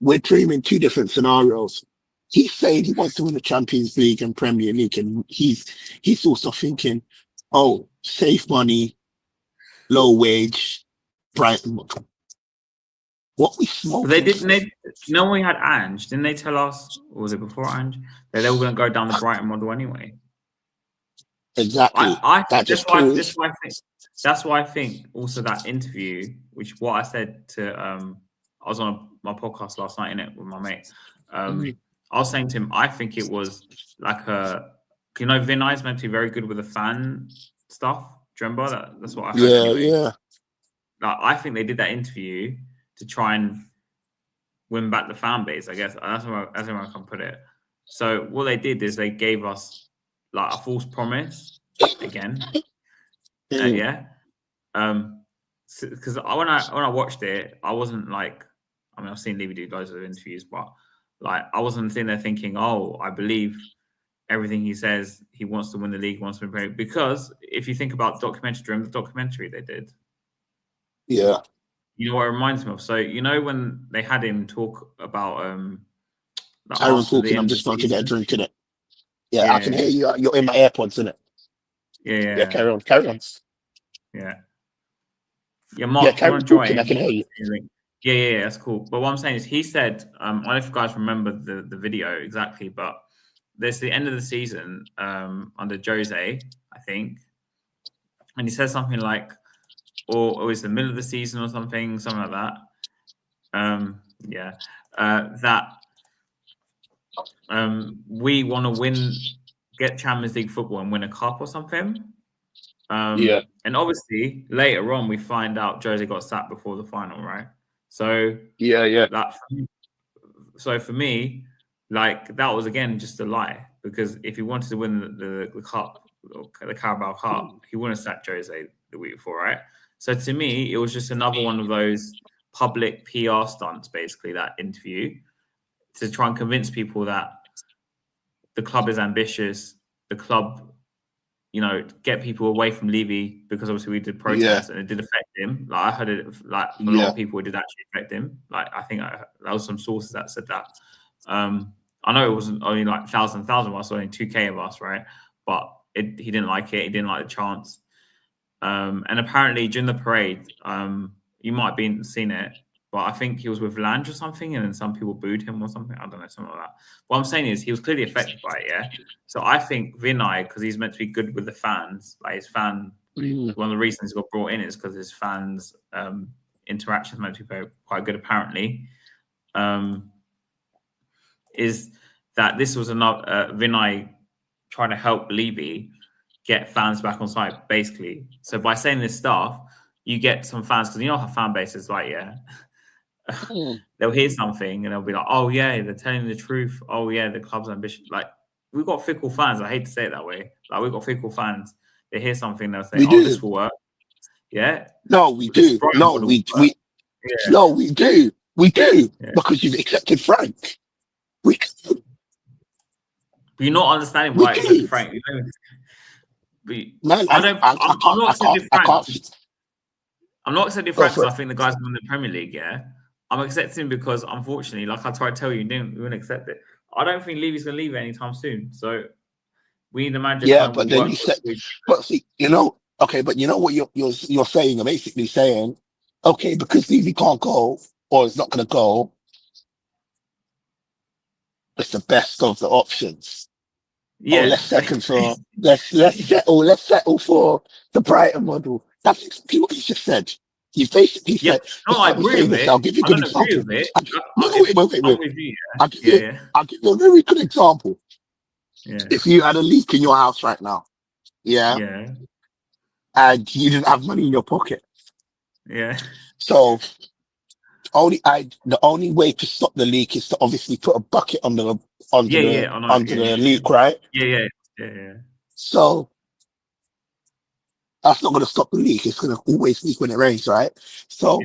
we're dreaming two different scenarios. He's saying he wants to win the Champions League and Premier League, and he's also thinking, oh, save money, low wage, Brighton. What we smoking? They didn't. When we had Ange, didn't they tell us, or was it before Ange, that they were going to go down the Brighton model anyway? Exactly. That's why I think also that interview, which what I said to I was on my podcast last night in it with my mate. I was saying to him, I think it was like Vinay's meant to be very good with the fan stuff. Do you remember that's what I heard. Yeah. Like, I think they did that interview to try and win back the fan base, I guess. That's how I can put it. So what they did is they gave us like a false promise again. Because when I watched it, I wasn't like, I mean, I've seen Levy do loads of interviews, but like I wasn't sitting there thinking, oh, I believe everything he says. He wants to win the league, wants to win the Premier League. Because if you think about the documentary they did, you know what it reminds me of. So when they had him talk about I was talking. I'm just about to get a drink in it. Yeah, I can hear you. You're in my AirPods, isn't it? Yeah. Carry on. Yeah, Mark, carry on talking. I can hear you. Yeah, that's cool. But what I'm saying is, he said, I don't know if you guys remember the video exactly, but there's the end of the season under Jose, I think, and he says something like, or it's the middle of the season or something like that. We want to get Champions League football and win a cup or something. And obviously later on we find out Jose got sacked before the final, right? So so for me, like, that was again just a lie, because if he wanted to win the cup, the Carabao Cup, he wouldn't have sacked Jose the week before, right? So to me, it was just another one of those public PR stunts, basically, that interview, to try and convince people that the club is ambitious, the club, get people away from Levy, because obviously we did protests and it did affect him. Like, I heard it, like, for a lot of people, it did actually affect him. Like, I think there was some sources that said that. I know it wasn't only like 1,000 of us, only 2K of us, right? But he didn't like it. He didn't like the chance. And apparently during the parade, you might have seen it, but I think he was with Lange or something, and then some people booed him or something. I don't know, something like that. What I'm saying is he was clearly affected by it, yeah. So I think Vinay, because he's meant to be good with the fans, like his fan, one of the reasons he got brought in is because his fans' interactions meant to be quite good, apparently. Is that this was another Vinay trying to help Levy get fans back on side, basically. So by saying this stuff, you get some fans, because you know how fan base is like, yeah. They'll hear something and they'll be like, oh yeah, they're telling the truth. Oh yeah, the club's ambition. Like, we've got fickle fans. I hate to say it that way. Like, we've got fickle fans. They hear something, they'll say, oh, this will work. Yeah. No, we do. No, we do. We do. Yeah. Because you've accepted Frank. We do. But you're not understanding why I accepted Frank. I'm not accepting Frank because I think the guy's won the Premier League, yeah. I'm accepting because, unfortunately, like I tried to tell you, you wouldn't accept it. I don't think Levy's going to leave it anytime soon. So we need the manager. Yeah, but then you said, but see, okay, but you know what you're saying? You're basically saying, okay, because Levy can't go or is not going to go, it's the best of the options. Yeah, let's settle for let's settle for the Brighton model. That's exactly what you just said. You basically said, no, I agree with it. I'll give you a good example. Wait. I'll give you a very good example. Yeah. If you had a leak in your house right now, and you didn't have money in your pocket, so the only way to stop the leak is to obviously put a bucket under the leak, right? Yeah. So that's not going to stop the leak. It's going to always leak when it rains, right? So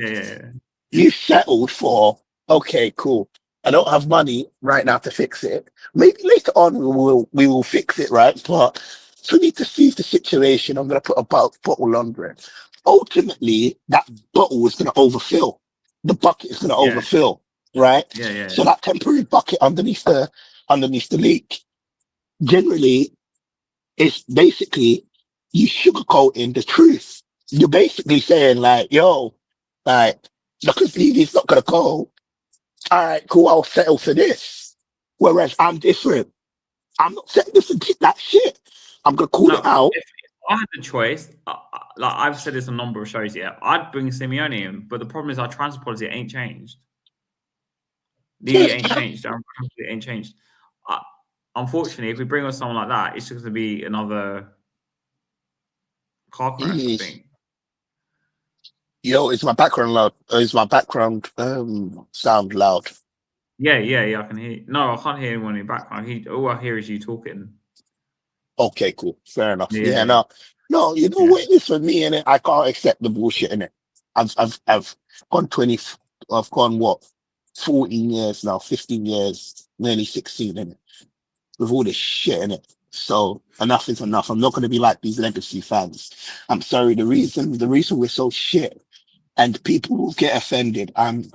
you settled for, okay, cool. I don't have money right now to fix it. Maybe later on we will fix it, right? But we need to see the situation. I'm going to put a bottle under it. Ultimately, that bottle is going to overfill. The bucket is going to overfill, right? Yeah. So that temporary bucket underneath the leak, generally, is basically you sugarcoating the truth. You're basically saying like, yo, like, because Levy's not going to go, all right, cool, I'll settle for this. Whereas I'm different. I'm not settling for that shit. I'm going to call it out. If I had the choice, like I've said this on a number of shows, I'd bring Simeone in, but the problem is our transfer policy ain't changed. Levy ain't changed. Our policy ain't changed. Unfortunately, if we bring on someone like that, it's just going to be another car crash, I think. Yo, is my background loud? Is my background sound loud? Yeah, I can hear. No, I can't hear anyone in the background. All I hear is you talking. Okay, cool. Fair enough. Yeah, no, you know what it is for me, innit? I can't accept the bullshit, innit? I've gone 20, I've gone what? 14 years now, 15 years, nearly 16, innit? With all this shit in it. So enough is enough. I'm not going to be like these legacy fans. I'm sorry. The reason we're so shit and people will get offended. I'm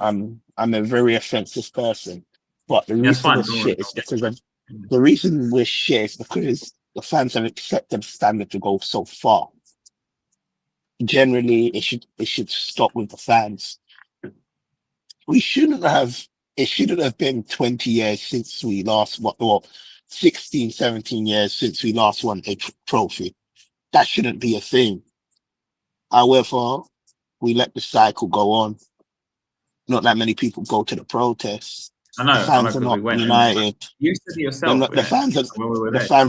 a very offensive person, but the reason we're shit is because the reason we're shit is because the fans have accepted the standard to go so far. Generally, it should stop with the fans. It shouldn't have been 20 years since we last won, 16, 17 years since we last won a trophy. That shouldn't be a thing. However, we let the cycle go on. Not that many people go to the protests. I know. The fans are not united. You said it yourself. The fans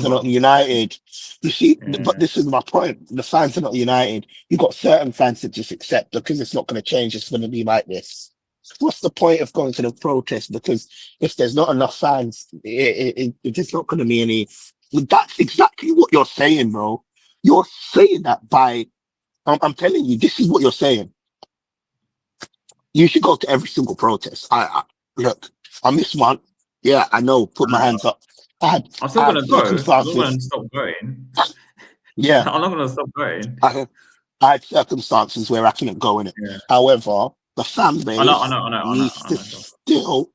are not united. You see, but this is my point. The fans are not united. You've got certain fans that just accept because it's not going to change. It's going to be like this. What's the point of going to the protest? Because if there's not enough fans, it's not going to be any. That's exactly what you're saying, bro. You're saying that by. I'm telling you, this is what you're saying. You should go to every single protest. Look, I missed one. Yeah, I know. Put my hands up. I'm still going to go. I'm not going to stop going. Yeah. I'm not going to stop going. I had circumstances where I couldn't go in it. Yeah. However, the fan base needs to still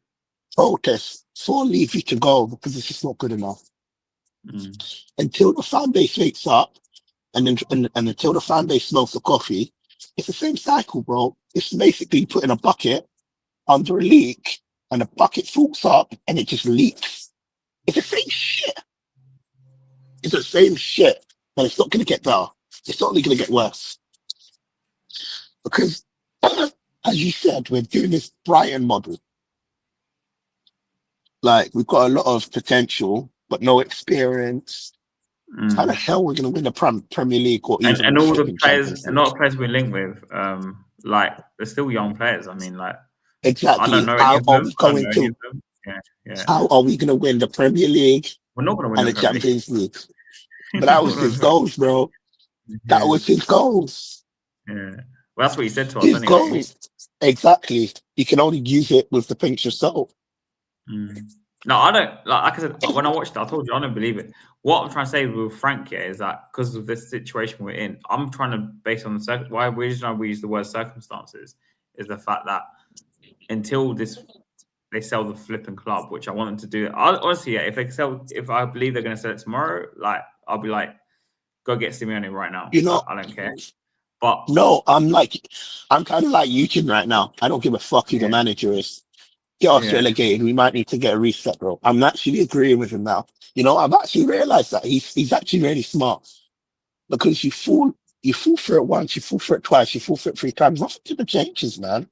protest for Levy to go because it's just not good enough. Until the fan base wakes up and until the fan base smells the coffee, it's the same cycle, bro. It's basically putting a bucket under a leak, and the bucket fills up, and it just leaks. It's the same shit. It's the same shit, and it's not going to get better. It's only going to get worse. Because, as you said, we're doing this Brighton model. Like, we've got a lot of potential, but no experience. How the hell we're going to win the Premier League or even and all the players, and not players we're linked with, like they're still young players. I mean, like exactly. I don't know How are them. we going to? Yeah. How are we going to win the Premier League? We're not going to win and the Champions League. But that was his goals, bro. That was his goals. Yeah. Well, that's what he said to us. His anyway. goals. Exactly. You can only use it with the pinch of salt. No, I don't. Like I said, when I watched it, I told you I don't believe it. What I'm trying to say with Frank here is that because of this situation we're in, I'm trying to base on the why we use the word circumstances is the fact that until they sell the flipping club, which I want them to do. Honestly, yeah, if I believe they're going to sell it tomorrow, like I'll be like, go get Simeone right now. You know, I don't care. But no, I'm kind of like Eugen right now. I don't give a fuck who the manager is. Get us relegated. We might need to get a reset, bro. I'm actually agreeing with him now. You know, I've actually realized that he's actually really smart because you fall for it once, you fall for it twice, you fall for it 3 times. Nothing ever changes, man.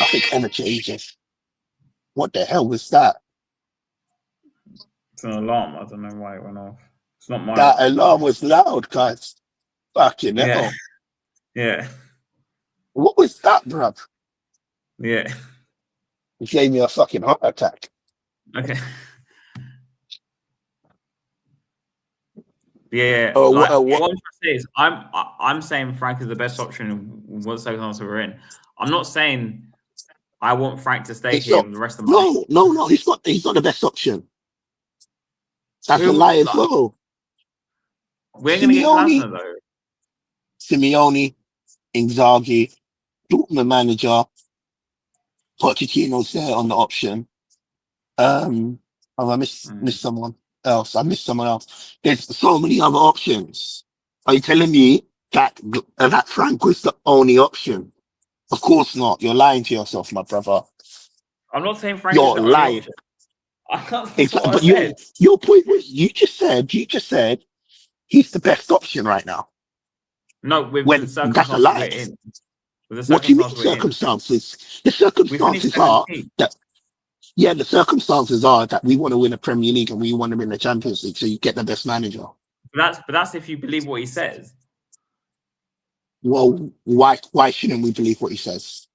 Nothing ever changes. What the hell was that? It's an alarm. I don't know why it went off. It's not mine. That alarm was loud, guys. Fucking hell. Yeah. What was that, bruv? Yeah. It gave me a fucking heart attack. Okay. Yeah. What I'm trying to say is, I'm saying Frank is the best option in what circumstances we're in. I'm not saying I want Frank to stay here for the rest of my life. No. He's not the best option. That's a lie as well. We're going to get Glasner though. Simeone, Inzaghi, Dortmund manager, Pochettino's there on the option. I missed someone else. I missed someone else. There's so many other options. Are you telling me that Frank was the only option? Of course not. You're lying to yourself, my brother. I'm not saying Frank is the only option. Exactly. But your point was you just said he's the best option right now. No, with the circumstances that's a lie. We're in. What do you mean circumstances? The circumstances are that the circumstances are that we want to win a Premier League and we want to win the Champions League, so you get the best manager. But that's if you believe what he says. Well, why shouldn't we believe what he says?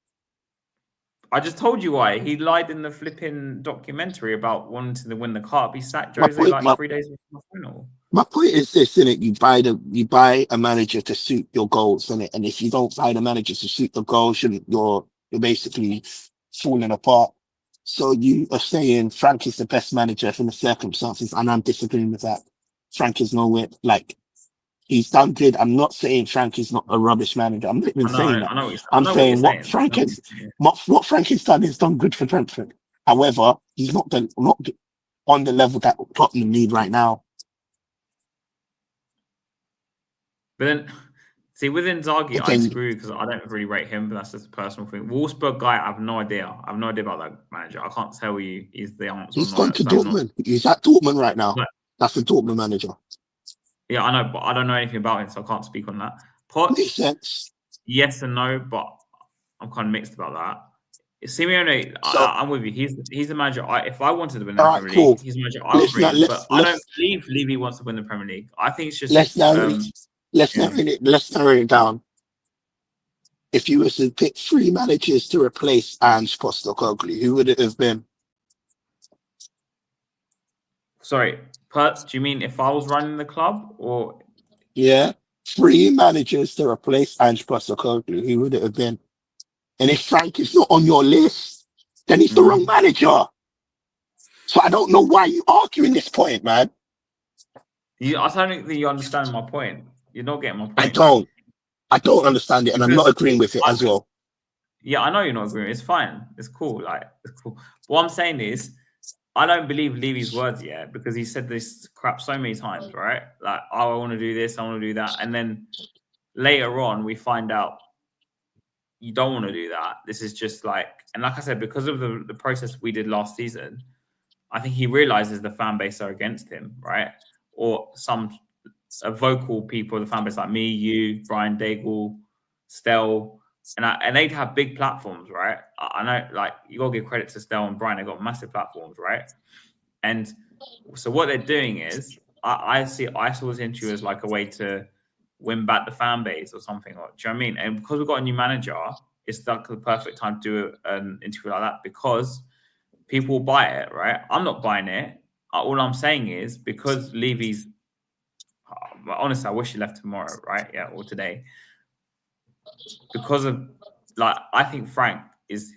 I just told you why. He lied in the flipping documentary about wanting to win the cup. He sacked Jose 3 days before the final. My point is this, innit? You buy a manager to suit your goals, innit? And if you don't buy the manager to suit the goals, you're basically falling apart. So you are saying Frank is the best manager from the circumstances, and I'm disagreeing with that. Frank is nowhere he's done good. I'm not saying Frank is not a rubbish manager. I'm not even saying that. I'm saying what Frank has done is done good for Brentford. However, he's not on the level that Tottenham need right now. But then, see, with Inzaghi, I disagree because I don't really rate him, but that's just a personal thing. Wolfsburg guy, I have no idea. I have no idea about that manager. I can't tell you he's the answer. He's gone to Dortmund. He's at Dortmund right now. That's the Dortmund manager. Yeah, I know, but I don't know anything about him, so I can't speak on that. Makes sense. Yes and no, but I'm kind of mixed about that. Simeone, I'm with you. He's the manager. If I wanted to win the Premier League, he's the manager I would bring. But I don't believe Levy wants to win the Premier League. I think it's just let's narrow it down. If you were to pick 3 managers to replace Ange Postecoglou, who would it have been? Sorry, do you mean if I was running the club or? Yeah, 3 managers to replace Ange Postecoglou, who would it have been? And if Frank is not on your list, then he's the wrong manager. So I don't know why you're arguing this point, man. I don't think you understand my point. You're not getting my point. I don't understand it, and I'm not agreeing with it as well. Yeah, I know you're not agreeing. It's fine. It's cool. It's cool. What I'm saying is, I don't believe Levy's words yet because he said this crap so many times, right? Like, oh, I want to do this, I want to do that, and then later on we find out you don't want to do that. This is just like, and like I said, because of the process we did last season, I think he realizes the fan base are against him, right? Or some vocal people of the fan base like me, you, Brian Daigle, Stell, and they'd have big platforms, right? I know, like, you gotta give credit to Stell and Brian; they got massive platforms, right? And so what they're doing is, I saw this interview as like a way to win back the fan base or something. Or, do you know what I mean? And because we've got a new manager, it's like the perfect time to do an interview like that because people will buy it, right? I'm not buying it. All I'm saying is because Levy's, honestly, I wish he left tomorrow, right? Yeah, or today. Because of, like, I think Frank is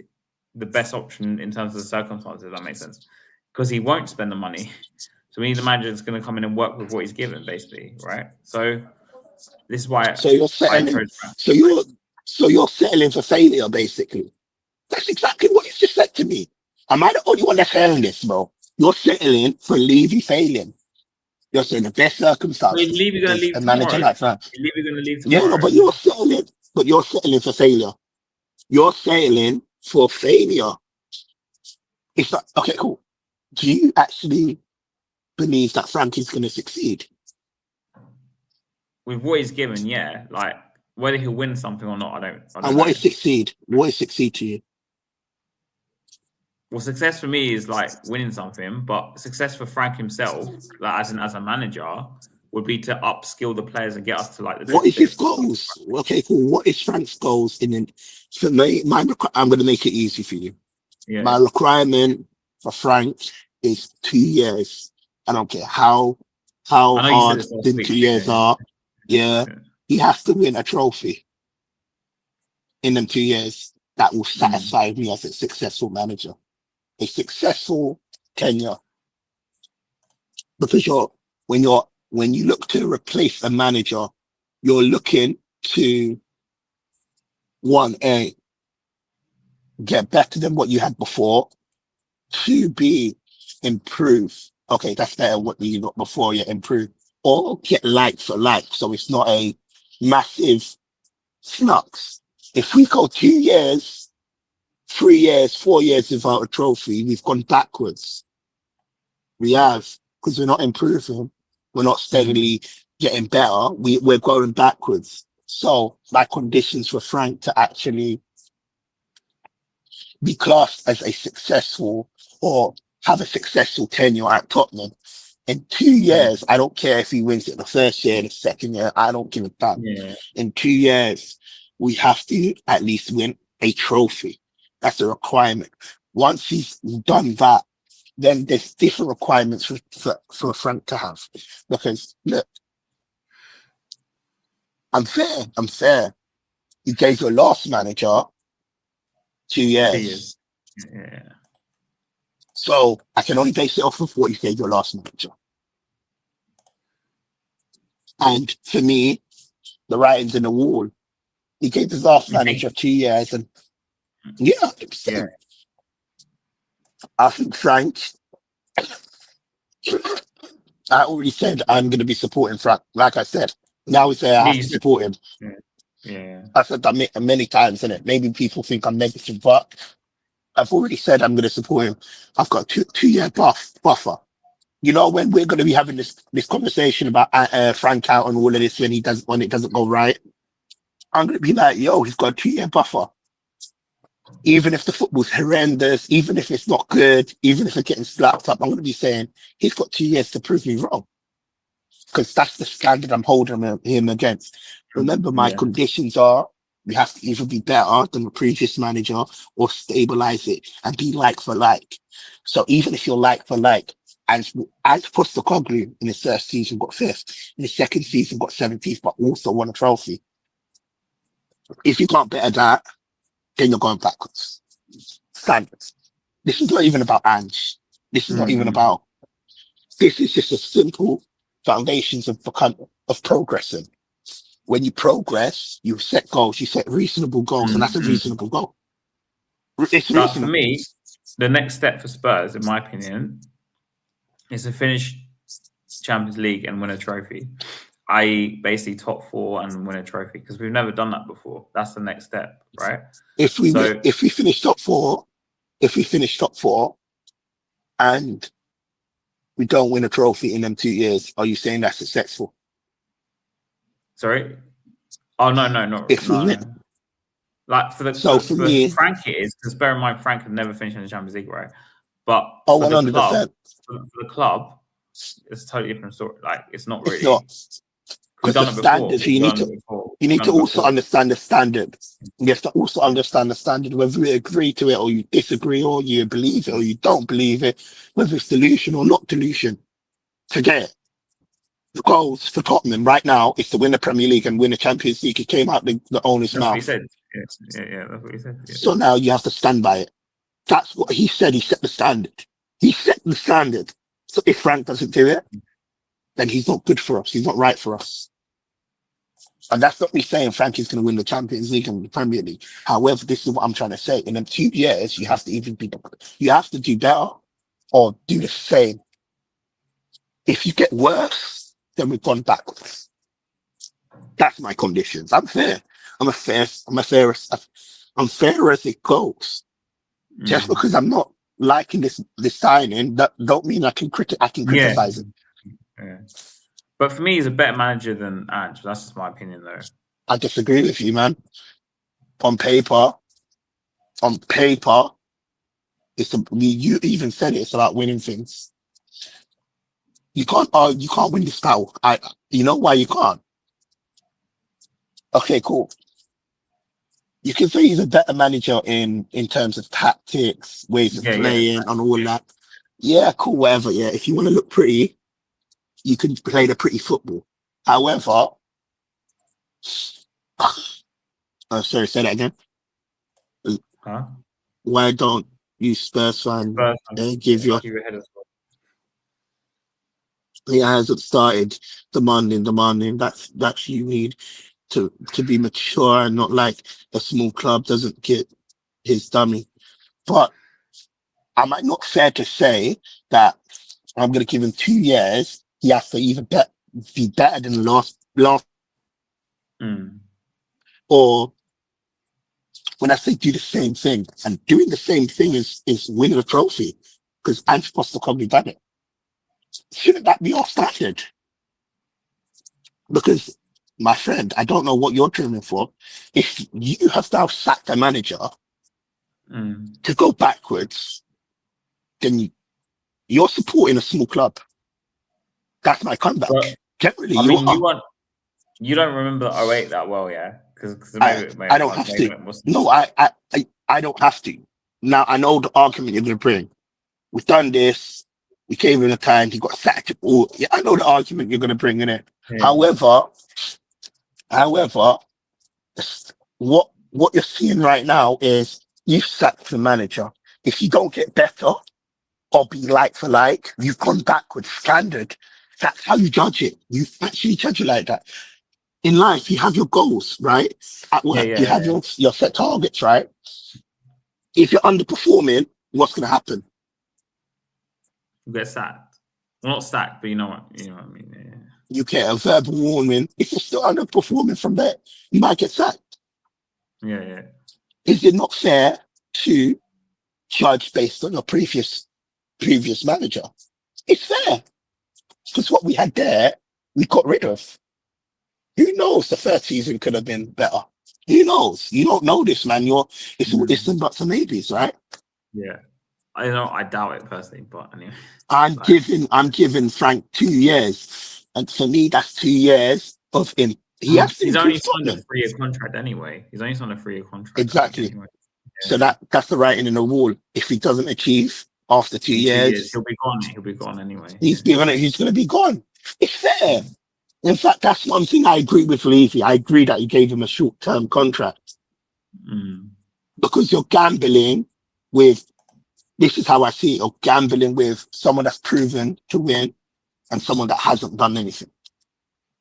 the best option in terms of the circumstances, if that makes sense. Because he won't spend the money. So we need the manager that's going to come in and work with what he's given, basically, right? So this is why So you're settling. So you're settling for failure, basically. That's exactly what you just said to me. Am I the only one that's saying this, bro? You're settling for Levy failing. You're saying the best circumstances. Is Levy going to leave tomorrow? Is Levy going to leave tomorrow? Yeah, no, but you're settling for failure. You're settling for failure. It's like, okay, cool. Do you actually believe that Frank is going to succeed? With what he's given, yeah. Like, whether he'll win something or not, I don't and what know. Is succeed? What is succeed to you? Well, success for me is like winning something, but success for Frank himself, like as a manager, would be to upskill the players and get us to like the. What is his goals? Okay, cool. What is Frank's goals? For me, I'm going to make it easy for you. Yeah. My requirement for Frank is 2 years. I don't care how hard the 2 years are. Yeah, he has to win a trophy in them 2 years. That will satisfy me as a successful manager. A successful tenure, because when you look to replace a manager, you're looking to get better than what you had before, to be improved. Okay, that's better what you got before, you improve, or get like for like, so it's not a massive flux. If we go 2 years, 3 years, 4 years without a trophy, we've gone backwards. We have, because we're not improving. We're not steadily getting better. We're going backwards. So my conditions for Frank to actually be classed as a successful or have a successful tenure at Tottenham in 2 years, I don't care if he wins it the first year, the second year, I don't give a damn. Yeah. In 2 years, we have to at least win a trophy. That's a requirement. Once he's done that, then there's different requirements for Frank to have. Because look, I'm fair. You gave your last manager 2 years. 2 years. Yeah. So I can only base it off of what you gave your last manager. And for me, the writing's in the wall. He gave his last manager 2 years, and yeah. I think Frank, I already said I'm going to be supporting Frank. Like I said, now we say I have to support him. Yeah. I said that many times, innit? Maybe people think I'm negative, but I've already said I'm going to support him. I've got a 2 year buffer. You know, when we're going to be having this conversation about Frank out and all of this when it doesn't go right, I'm going to be like, yo, he's got a 2 year buffer. Even if the football's horrendous, even if it's not good, even if it's getting slapped up, I'm going to be saying he's got 2 years to prove me wrong. Because that's the standard I'm holding him against. Remember, my conditions are we have to either be better than the previous manager or stabilize it and be like for like. So even if you're like for like, as Postecoglou in his first season got 5th, in his second season got 17th, but also won a trophy. If you can't better that, then you're going backwards. Standards. This is not even about Ange. This is not even about. This is just a simple foundations of progressing. When you progress, you set goals. You set reasonable goals, and that's a reasonable goal. It's reasonable. For me, the next step for Spurs, in my opinion, is to finish Champions League and win a trophy. I basically top 4 and win a trophy, because we've never done that before. That's the next step, right? If we finish top 4, and we don't win a trophy in them 2 years, are you saying that's successful? Sorry? Oh no. Like for Frank it is, because bear in mind Frank had never finished in the Champions League, right? But for 100%. For the club, it's a totally different story. Like it's not really. It's not. We've done it before. You need to also understand the standard. You have to also understand the standard, whether you agree to it or you disagree, or you believe it or you don't believe it, whether it's delusion or not delusion. Forget it. The goals for Tottenham right now is to win the Premier League and win the Champions League. It came out the owner's mouth. That's what he said. Yeah, that's what he said. Yeah. So now you have to stand by it. That's what he said. He set the standard. So if Frank doesn't do it, then he's not good for us. He's not right for us. And that's not me saying Frank is going to win the Champions League and the Premier League. However, this is what I'm trying to say. In them 2 years, you have to do better or do the same. If you get worse, then we've gone backwards. That's my conditions. I'm fair. I'm fair as it goes. Just because I'm not liking this signing, that don't mean I can criticize it. Yeah. But for me, he's a better manager than Ange. That's just my opinion, though. I disagree with you, man. On paper, you even said it. It's about winning things. You can't win this battle. You know why you can't? Okay, cool. You can say he's a better manager in terms of tactics, ways of playing, and all that. Yeah, cool, whatever. Yeah, if you want to look pretty, you can play the pretty football. However, sorry, say that again. Huh? Why don't you Spurs fan give your... He hasn't started demanding. That's you need to be mature and not like a small club doesn't get his dummy. But am I not fair to say that I'm going to give him 2 years? He has to even be better than last. Or when I say do the same thing, and doing the same thing is winning a trophy, because Ange Postecoglou done it. Shouldn't that be our standard? Because, my friend, I don't know what you're dreaming for. If you have now sacked a manager to go backwards, then you're supporting a small club. That's my comeback. But, generally, you don't remember 08 that well, yeah? Because I don't have to. No, I don't have to. Now, I know the argument you're going to bring. We've done this. We came in a time. He got sacked. Yeah, I know the argument you're going to bring in it. Yeah. However, what you're seeing right now is you've sacked the manager. If you don't get better or be like for like, you've gone backwards. Standard. That's how you judge it. You actually judge it like that. In life, you have your goals, right? At work, you have your set targets, right? If you're underperforming, what's going to happen? You get sacked. Well, not sacked, but you know what I mean. Yeah. You get a verbal warning. If you're still underperforming from there, you might get sacked. Yeah. Is it not fair to judge based on your previous manager? It's fair. Because what we had there, we got rid of. Who knows? The first season could have been better. Who knows? You don't know this, man. It's some buts and maybes, right? Yeah. I doubt it personally, but anyway. I'm giving Frank 2 years. And for me, that's 2 years of him. He's only signed a 3-year contract anyway. Exactly. Anyway. Yeah. So that's the writing in the wall. If he doesn't achieve after 2 years, he'll be gone. He'll be gone anyway. He's going to be gone. It's fair. In fact, that's one thing I agree with Levy. I agree that he gave him a short-term contract. Because you're gambling with, this is how I see it, you're gambling with someone that's proven to win and someone that hasn't done anything.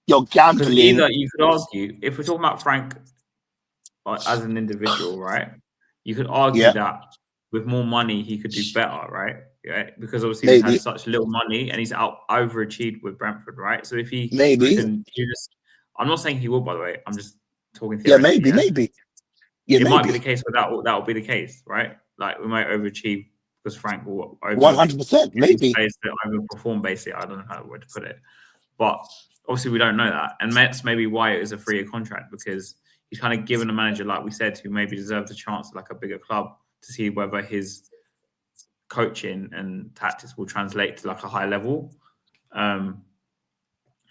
You're gambling. Either you could argue, if we're talking about Frank as an individual, right? You could argue that with more money, he could do better, right? yeah, because obviously he has such little money and he's overachieved with Brentford, right? So if he can use, I'm not saying he will, by the way. I'm just talking theoretically. Maybe. Yeah, it might be the case, but that will be the case, right? Like we might overachieve because Frank will 100%, maybe players that overperform. Basically, I don't know how to put it, but obviously we don't know that, and that's maybe why it is a 3-year contract, because he's kind of given a manager, like we said, who maybe deserves a chance at like a bigger club to see whether his coaching and tactics will translate to like a high level. And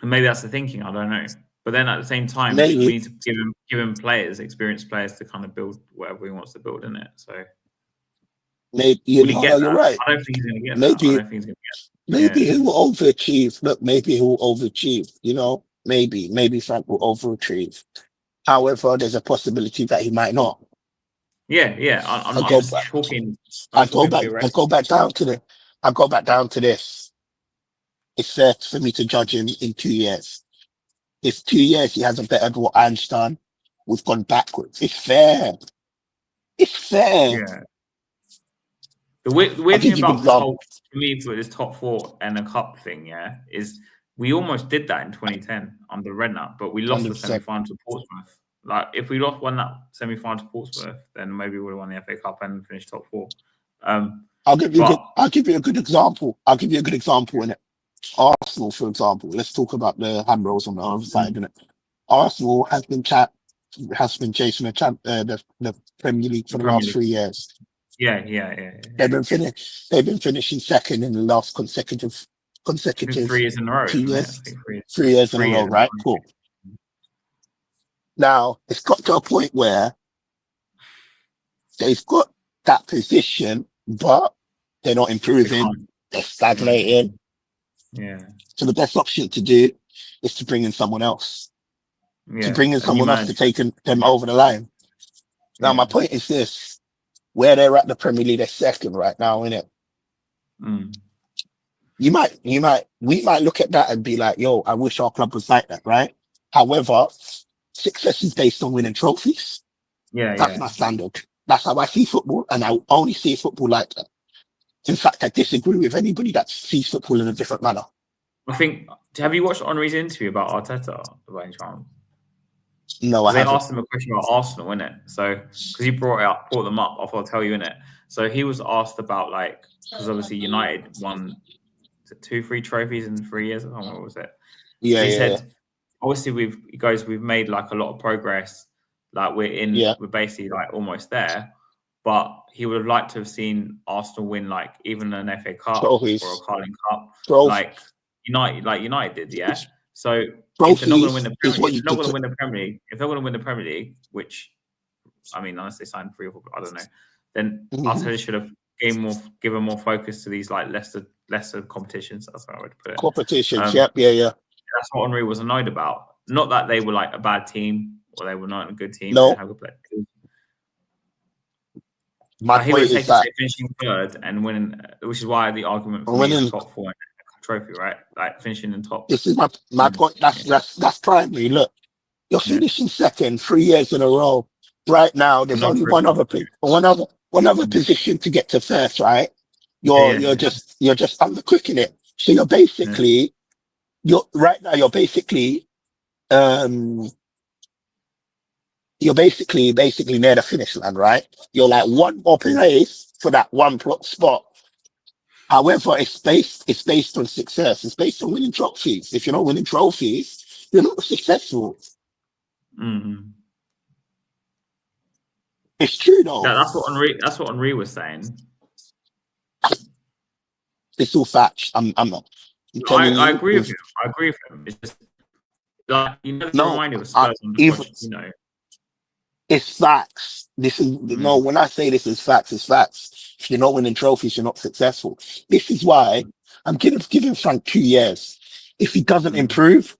maybe that's the thinking. I don't know. But then at the same time, we need to give him players, experienced players, to kind of build whatever he wants to build in it. So maybe you're right. I don't think he's going to get that. I don't think he's going to get. Maybe he will overachieve. Look, maybe he will overachieve. You know, maybe Frank will overachieve. However, there's a possibility that he might not. Yeah. I go back down to this. It's fair for me to judge him in 2 years. If 2 years he hasn't bettered what Ange done, we've gone backwards. It's fair. Yeah. The weird thing about this whole, for me, for this top 4 and a cup thing, is we almost did that in 2010 under Redknapp, but we lost 100%. The semi-final to Portsmouth. Like, if we won that semi-final to Portsmouth, then maybe we would have won the FA Cup and finished top 4. I'll give you a good example. In it. Arsenal, for example. Let's talk about the handballs on the other side. Innit? Arsenal has been chasing the Premier League for the last 3 years. Yeah. They've been finishing second in the last consecutive 3 years in a row. 2 years. 3 years in a row, right? Cool. Now it's got to a point where they've got that position, but they're not improving. They're stagnating. Yeah. So the best option to do is to bring in someone else. To bring in someone else to take them over the line. Now my point is this: where they're at the Premier League, they're second right now, innit? We might look at that and be like, yo, I wish our club was like that, right? However, success is based on winning trophies. That's my standard. That's how I see football, and I only see football like that. In fact, I disagree with anybody that sees football in a different manner. I think, have you watched Henry's interview about Arteta by any chance? No, I haven't. They asked him a question about Arsenal, innit? So, because he brought them up, I thought I'll tell you, innit? So he was asked about, like, because obviously United won 2-3 trophies in 3 years. I don't know, what was it? Yeah, so he said, obviously we've made like a lot of progress. Like we're basically like almost there. But he would have liked to have seen Arsenal win like even an FA Cup or a Carling Cup, like United did, yeah. So if they're not going to win the Premier League, which I mean, unless they signed 3 or 4, I don't know, then Arteta should have given more focus to these like lesser competitions. That's how I would put it. Competitions, yeah. That's what Henry was annoyed about. Not that they were like a bad team or they were not a good team. No. My point is that finishing third and winning, which is why the argument for me is top 4 trophy, right? Like finishing in top. This is my point. That's primary. Look, you're finishing second 3 years in a row. Right now, there's only one other position to get to first, right? You're just undercooking it. So you're basically you're basically near the finish line, right? You're like one more place for that one spot. However, it's based on success. It's based on winning trophies. If you're not winning trophies, you're not successful. It's true though. Yeah, that's what Henry was saying. It's all facts. I'm not. I agree with him. It's just like you never reminded of Spurs on the podcast, you know. It's facts. This is no. When I say this is facts, it's facts. If you're not winning trophies, you're not successful. This is why I'm giving Frank 2 years. If he doesn't improve,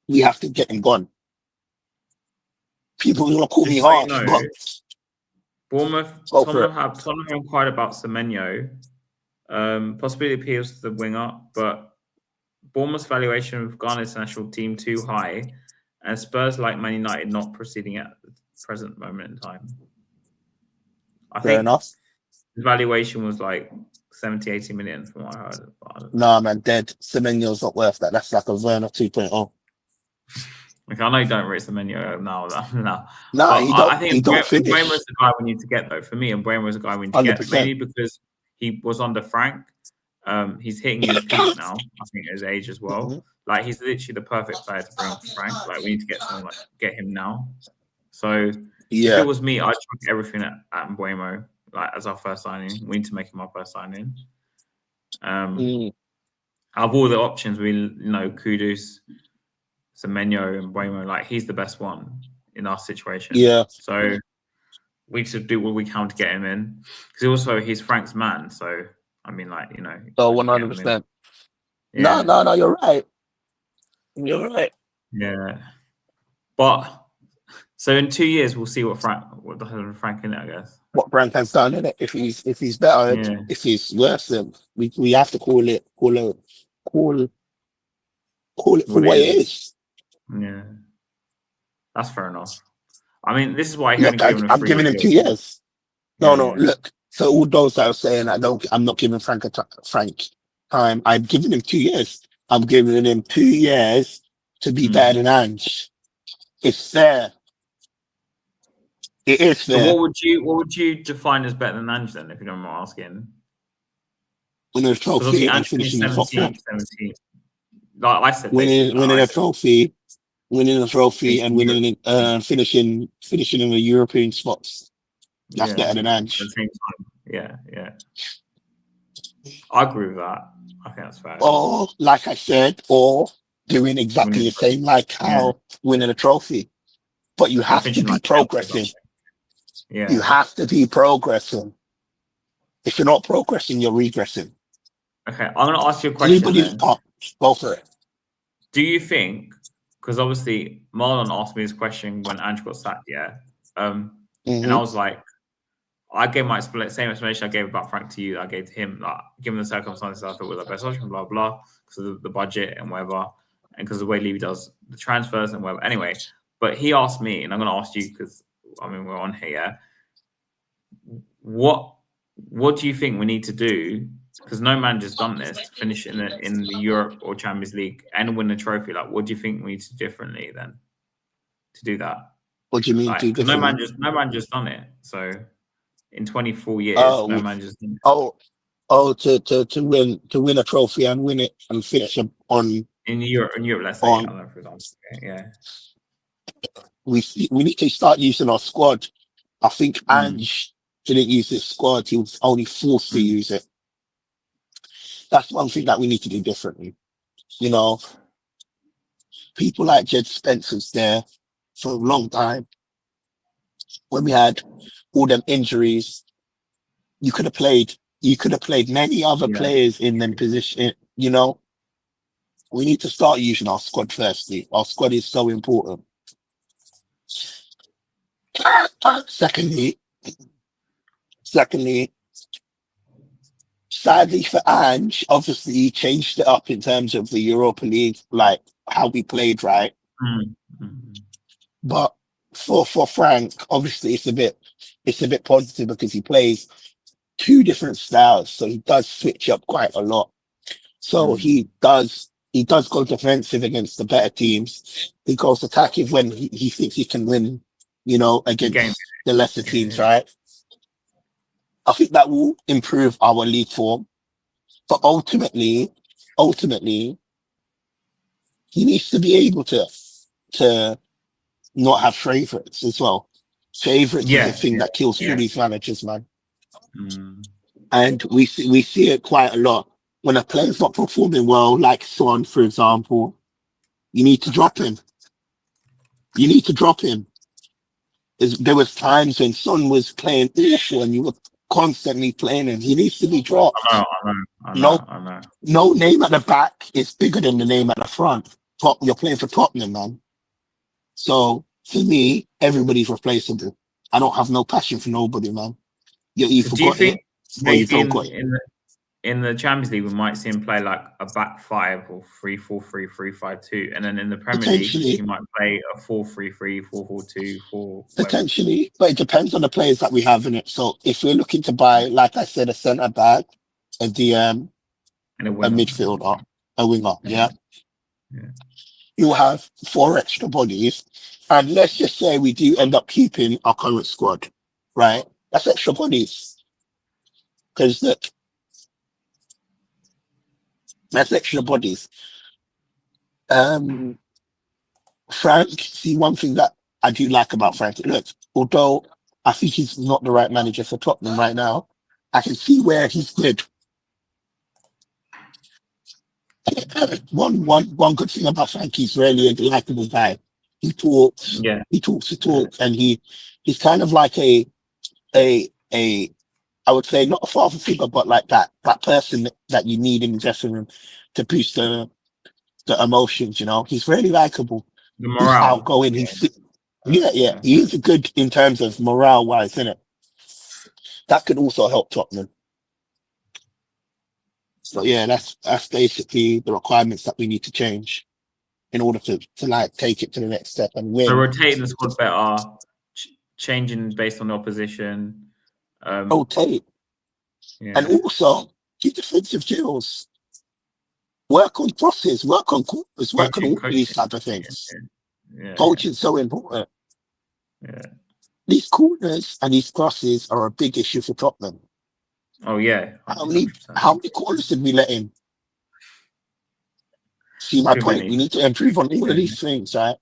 we have to get him gone. People are gonna call me harsh, but Bournemouth. Tottenham have inquired about Semenyo. Possibly appeals to the winger, but Bournemouth's valuation of Ghana's national team too high. And Spurs, like Man United, not proceeding at the present moment in time. I think enough. The valuation was like 70, 80 million from what I heard. Nah, man, dead. Semenyo's not worth that. That's like a Werner 2.0. Okay, I know you don't rate Semenyo now. Nah, But I he think don't finish. Mbeumo's the guy we need to get, though. For me, Mbeumo's the guy we need to get, 100%. mainly because he was under Frank. He's hitting his peak now, I think, at his age as well. Mhm. Like, he's literally the perfect player to bring for Frank. Like, we need to get someone, get him now. So, if it was me, I'd chuck everything at Mbeumo, like, as our first signing. We need to make him our first signing. Out of all the options, Kudus, Semenyo, and Mbeumo, like, he's the best one in our situation. Yeah. So, we should do what we can to get him in. Because also, he's Frank's man. So, I mean, like, So 100%. Yeah. No, you're right. You're right. Yeah. But, so in 2 years, we'll see what the hell is Frank in it, I guess. What Frank has done in it. If he's better, if he's worse, then we have to call it for what it is. Yeah. That's fair enough. I mean, this is why I'm giving him 2 years. No, look. So all those that are saying I'm not giving Frank time. I'm giving him 2 years. I'm giving him 2 years to be better than Ange. It's fair. It is fair. So what would you define as better than Ange then, if you don't mind asking? Winning a trophy and finishing in top 4. Like I said, winning a trophy and winning finishing in the European spots. That's better than Ange. At the same time. Yeah. I agree with that. I think that's fair. Or, like I said, doing exactly the same, like how winning a trophy. But you have to be progressing. Yeah. You have to be progressing. If you're not progressing, you're regressing. Okay, I'm going to ask you a question. Go for it. Do you think, because obviously Marlon asked me this question when Ange got sacked, and I was like, I gave my same explanation I gave about Frank to you, I gave to him, like, given the circumstances, I thought it was the best option, blah, blah, because of the budget and whatever, and because of the way Levy does the transfers and whatever. Anyway, but he asked me, and I'm going to ask you, because, I mean, we're on here, what do you think we need to do? Because no manager's done this, to finish in the Europe or Champions League and win the trophy. Like, what do you think we need to do differently then to do that? What do you mean? Like, do differently? No manager's done it. So in 24 years, no manager's done it. To win a trophy and win it and finish on in Europe, let's say, I don't know, for example. Yeah. We need to start using our squad. I think Ange didn't use his squad; he was only forced to use it. That's one thing that we need to do differently. People like Jed Spencer's there for a long time. When we had all them injuries, you could have played many other players in them position. We need to start using our squad firstly. Our squad is so important. Secondly, sadly for Ange, obviously he changed it up in terms of the Europa League, like how we played, right? But for Frank, obviously it's a bit positive because he plays 2 different styles, so he does switch up quite a lot. So he does go defensive against the better teams. He goes attacking when he thinks he can win, against the lesser teams, right? I think that will improve our league form. But ultimately, he needs to be able to not have favourites as well. Favourites is the thing that kills all these managers, man. And we see it quite a lot. When a player's not performing well, like Son, for example, you need to drop him. There was times when Son was playing awful and you were constantly playing him. He needs to be dropped. I know. No name at the back is bigger than the name at the front. You're playing for Tottenham, man. So for me, everybody's replaceable. I don't have no passion for nobody, man. You either got it or you don't got it. In the Champions League, we might see him play like a back 5 or 3-4-3, 3-5-2, and then in the Premier League, he might play a 4-3-3, 4-4-2, 4. Potentially, but it depends on the players that we have in it. So if we're looking to buy, like I said, a centre back, a DM, And a a winger. midfielder, a winger. Yeah. Yeah. You have 4 extra bodies, and let's just say we do end up keeping our current squad, right? That's extra bodies. Because look, that's extra bodies. Frank, see, one thing that I do like about Frank, look, although I think he's not the right manager for Tottenham right now, I can see where he's good. One good thing about Frank, he's really a likable guy. He talks, Yeah. he talks the talk, and he's kind of like a I would say not a father figure, but like that person that you need in the dressing room to boost the emotions. You know, he's really likable. The He's morale. outgoing. Yeah. He's good in terms of morale wise, isn't it? That could also help Tottenham. So yeah, that's basically the requirements that we need to change in order to like take it to the next step and win. So rotating the squad better, changing based on the opposition. Rotate. Yeah. And also keep defensive drills. Work on crosses, work on corners, work on all these type of things. Yeah. Coaching's so important. Yeah. These corners and these crosses are a big issue for Tottenham. Oh yeah. How many corners did we let in? See my point? We need to improve on all of these things, right?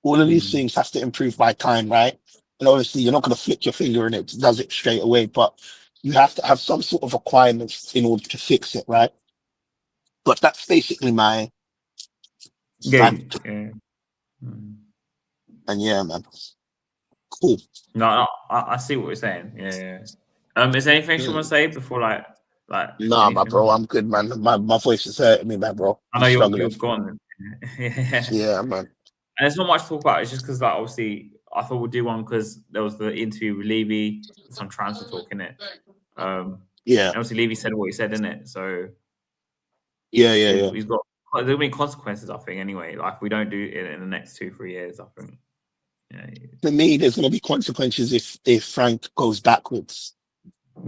All of these things have to improve by time, right? And obviously you're not going to flick your finger and it does it straight away, but you have to have some sort of requirements in order to fix it, right? But that's basically my rant. Yeah. And yeah, man. Cool. No, I see what you're saying. Yeah. Is there anything you want to say before like Nah, my bro, I'm good, man. My voice is hurting me, man, bro. I know you're gone. Yeah, man. And there's not much to talk about. It's just because, like, obviously, I thought we'd do one because there was the interview with Levy, some transfer talk in it. Yeah. And obviously, Levy said what he said in it. So yeah. He's got there'll be consequences, I think. Anyway, like if we don't do it in the next 2-3 years, I think. Yeah. For me, there's going to be consequences if Frank goes backwards.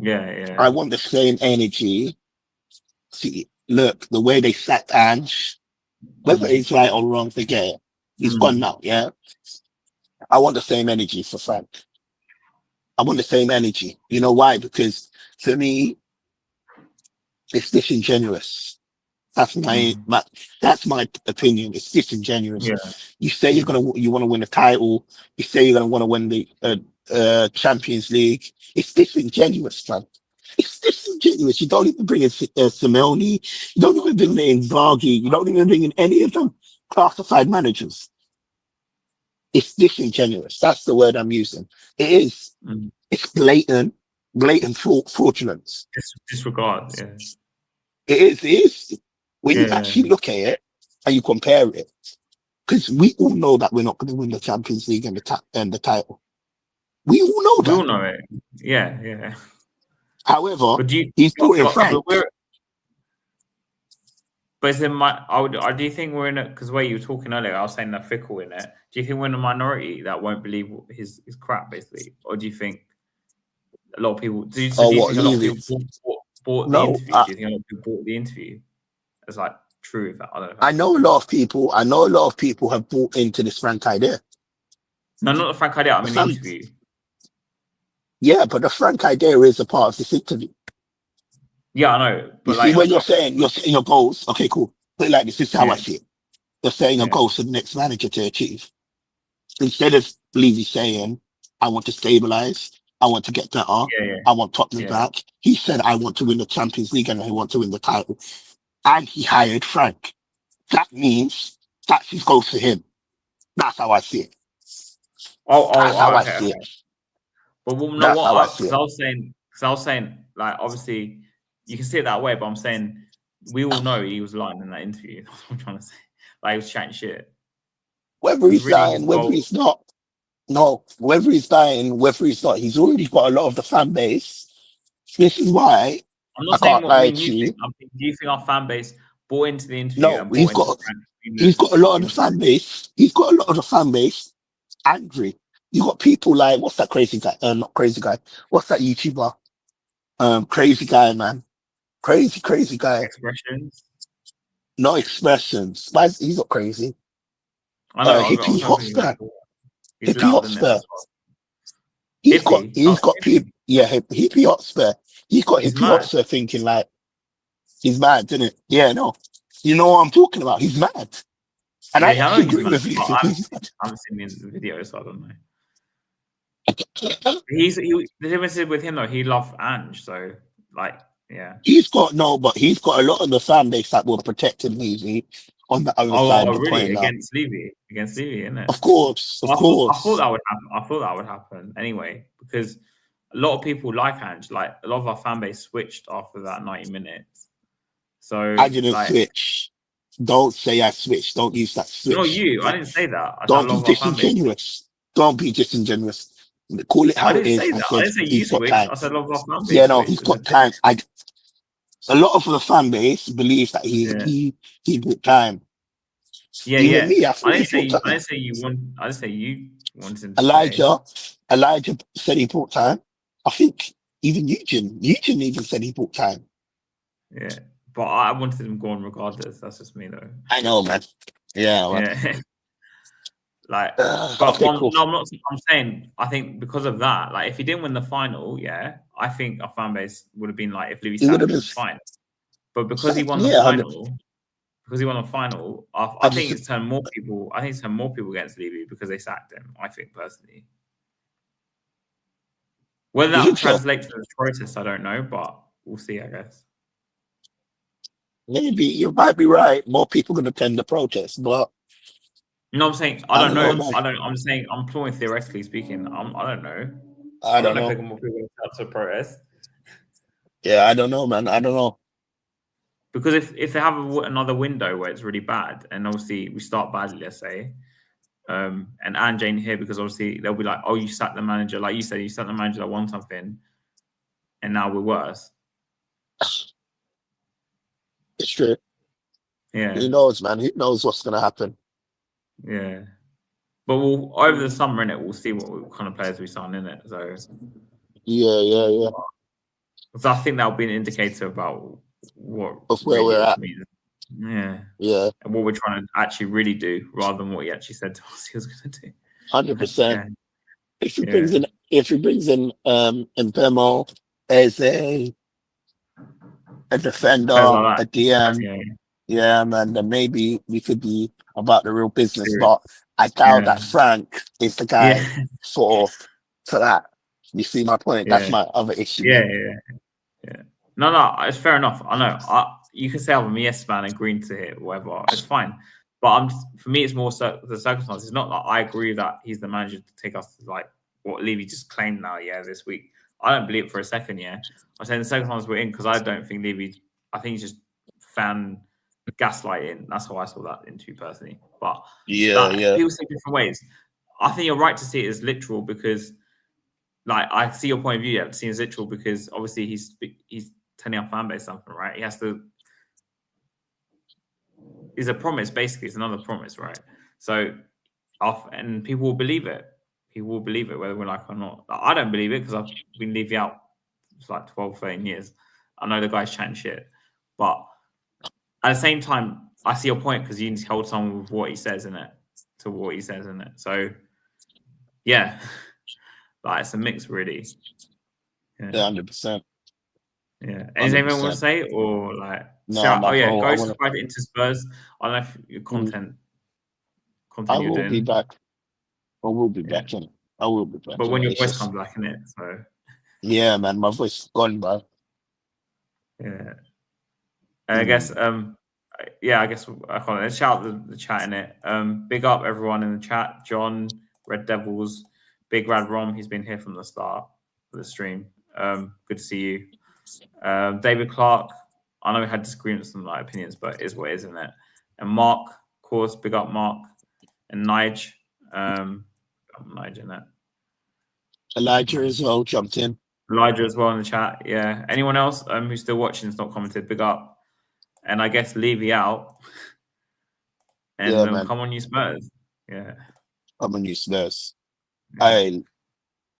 Yeah. I want the same energy. See, look, the way they sacked Ange, whether it's right or wrong, forget it. He's gone now, yeah? I want the same energy for Frank. I want the same energy. You know why? Because for me, it's disingenuous. That's my opinion. It's disingenuous. Yeah. You say you want to win a title. You say you're gonna want to win the Champions League. It's disingenuous, man. It's disingenuous. You don't even bring in Simeone. You don't even bring in Vargy. You don't even bring in any of them classified managers. It's disingenuous. That's the word I'm using. It is. It's blatant fraudulence. Disregard. Yeah. It is. When you actually look at it and you compare it, because we all know that we're not going to win the Champions League and the title. We all know that. We all know it. Yeah. However, he's brought in Frank. But do you think we're in it? Because the way you were talking earlier, I was saying that fickle in it. Do you think we're in a minority that won't believe his crap, basically, or do you think a lot of people? Do you think a lot of people bought the interview? Do you think a lot of people bought the interview as like true? I don't know. I know a lot of people have bought into this Frank idea. No, not the Frank idea. I mean the interview. Yeah, but the Frank idea is a part of this interview. Yeah, I know. But you see, when you're setting your goals, okay, cool. Put it like this is how I see it. You're setting your goals for the next manager to achieve. Instead of Levy saying, I want to stabilize, I want to get better, I want Tottenham back. He said, I want to win the Champions League and I want to win the title. And he hired Frank. That means that's his goal for him. That's how I see it. That's how I see it. But no, what I was saying, like, obviously, you can see it that way, but I'm saying we all know he was lying in that interview. That's what I'm trying to say. Like, he was chatting shit. Whether he's lying, whether he's not. No, whether he's lying, whether he's not, he's already got a lot of the fan base. This is why I'm not saying what me and you think. Do you think our fan base bought into the interview? No, he's got a lot of the fan base. He's got a lot of the fan base angry. You got people like, what's that crazy guy? Not crazy guy. What's that YouTuber? Crazy guy, man. Crazy guy. Expressions. No expressions. He's not crazy. I know. Hippie Hotspur. He's Hippie loud, isn't it? Hotspur. As well. He's Hippie? got people. Yeah, Hippie Hotspur. He's got He's Hippie mad. Hotspur thinking like he's mad, didn't it? Yeah, no. You know what I'm talking about? He's mad. And I know agree with you. I haven't seen his videos, so I don't know. The difference is with him though, he loved Ange, so like, yeah. He's got a lot of the fan base that will protect him Levy on the other side of the really? coin. Against Levy, isn't it? Of course. I thought that would happen. I thought that would happen anyway, because a lot of people like Ange. Like a lot of our fan base switched after that 90 minutes. So I didn't switch. Don't say I switched. Don't use that switch. No, you. I didn't say that. Don't be disingenuous. Don't be disingenuous. Call it how it is. I didn't say you switched. I said a lot of our fan base. Yeah, no, he's got time. A lot of the fan base believes that he bought time. Yeah, Even me, I didn't say you wanted to Elijah said he bought time. I think even Eugen even said he bought time. Yeah, but I wanted him gone regardless. That's just me though. I know, man. Yeah, man. Yeah. Like, cool. No, I'm saying I think because of that, like if he didn't win the final, I think our fan base would have been like, if Levy sacked him, fine. But because he won the final, I think it's turned more people. I think it's turned more people against Levy because they sacked him. I think personally, whether that translates to the protest, I don't know, but we'll see. I guess. Maybe you might be right. More people going to attend the protest, but no, I'm saying I don't know. I'm saying I'm purely theoretically speaking. I don't know. I don't know if more people to protest. Yeah, I don't know, man. I don't know. Because if they have another window where it's really bad, and obviously we start badly, let's say, and Ange ain't here because obviously they'll be like, oh, you sacked the manager, like you said, you sacked the manager that won something, and now we're worse. It's true. Yeah. Who knows, man? Who knows what's going to happen? Yeah. But over the summer, innit, we'll see what kind of players we sign in it. So yeah. So I think that'll be an indicator about what of where we're at. Means. Yeah. And what we're trying to actually really do, rather than what he actually said to us he was going to do. 100%. If he brings in Mbemo as a defender, a DM, yeah, man, then maybe we could be about the real business. But I doubt that Frank is the guy for that. You see my point? That's my other issue. Yeah. No, it's fair enough. I know. You can say I'm a yes man, agreeing to it, whatever. It's fine. But for me, it's more the circumstances. It's not that I agree that he's the manager to take us to like what Levy just claimed now. This week, I don't believe it for a second. I'm saying the circumstances we're in because I don't think Levy. I think he's just fan gaslighting. That's how I saw that into personally. But people see different ways. I think you're right to see it as literal because, like, I see your point of view. Seeing it as literal because obviously he's telling our fan base something, right? He has to. It's a promise, basically. It's another promise, right? So, and people will believe it. People will believe it, whether we like it or not. I don't believe it because I've been Levy out for like 12, 13 years. I know the guy's chatting shit. But at the same time, I see your point because you need to hold someone with what he says in it, to what he says in it. So, yeah. Like, it's a mix, really. Yeah, 100%. Yeah. Anything you want to say? Or, like, no, go subscribe into Spurs. I don't know if your content I you're will doing. be back. I will be back in it. I will be back. But when your voice comes back in it, so. Yeah, man, my voice is gone, bro. Yeah. I guess, I guess I call it. Let's shout the chat in it. Big up everyone in the chat. John, Red Devils, Big Rad Rom. He's been here from the start of the stream. Good to see you. David Clark. I know we had disagreements on my opinions, but it is what it is, isn't it? And Mark, of course, big up Mark. And Nige. Nige in it. Elijah as well jumped in. Elijah as well in the chat. Yeah. Anyone else who's still watching is not commented, big up. And I guess Levy out. And come on, you Spurs. Yeah. Come on, you Spurs. I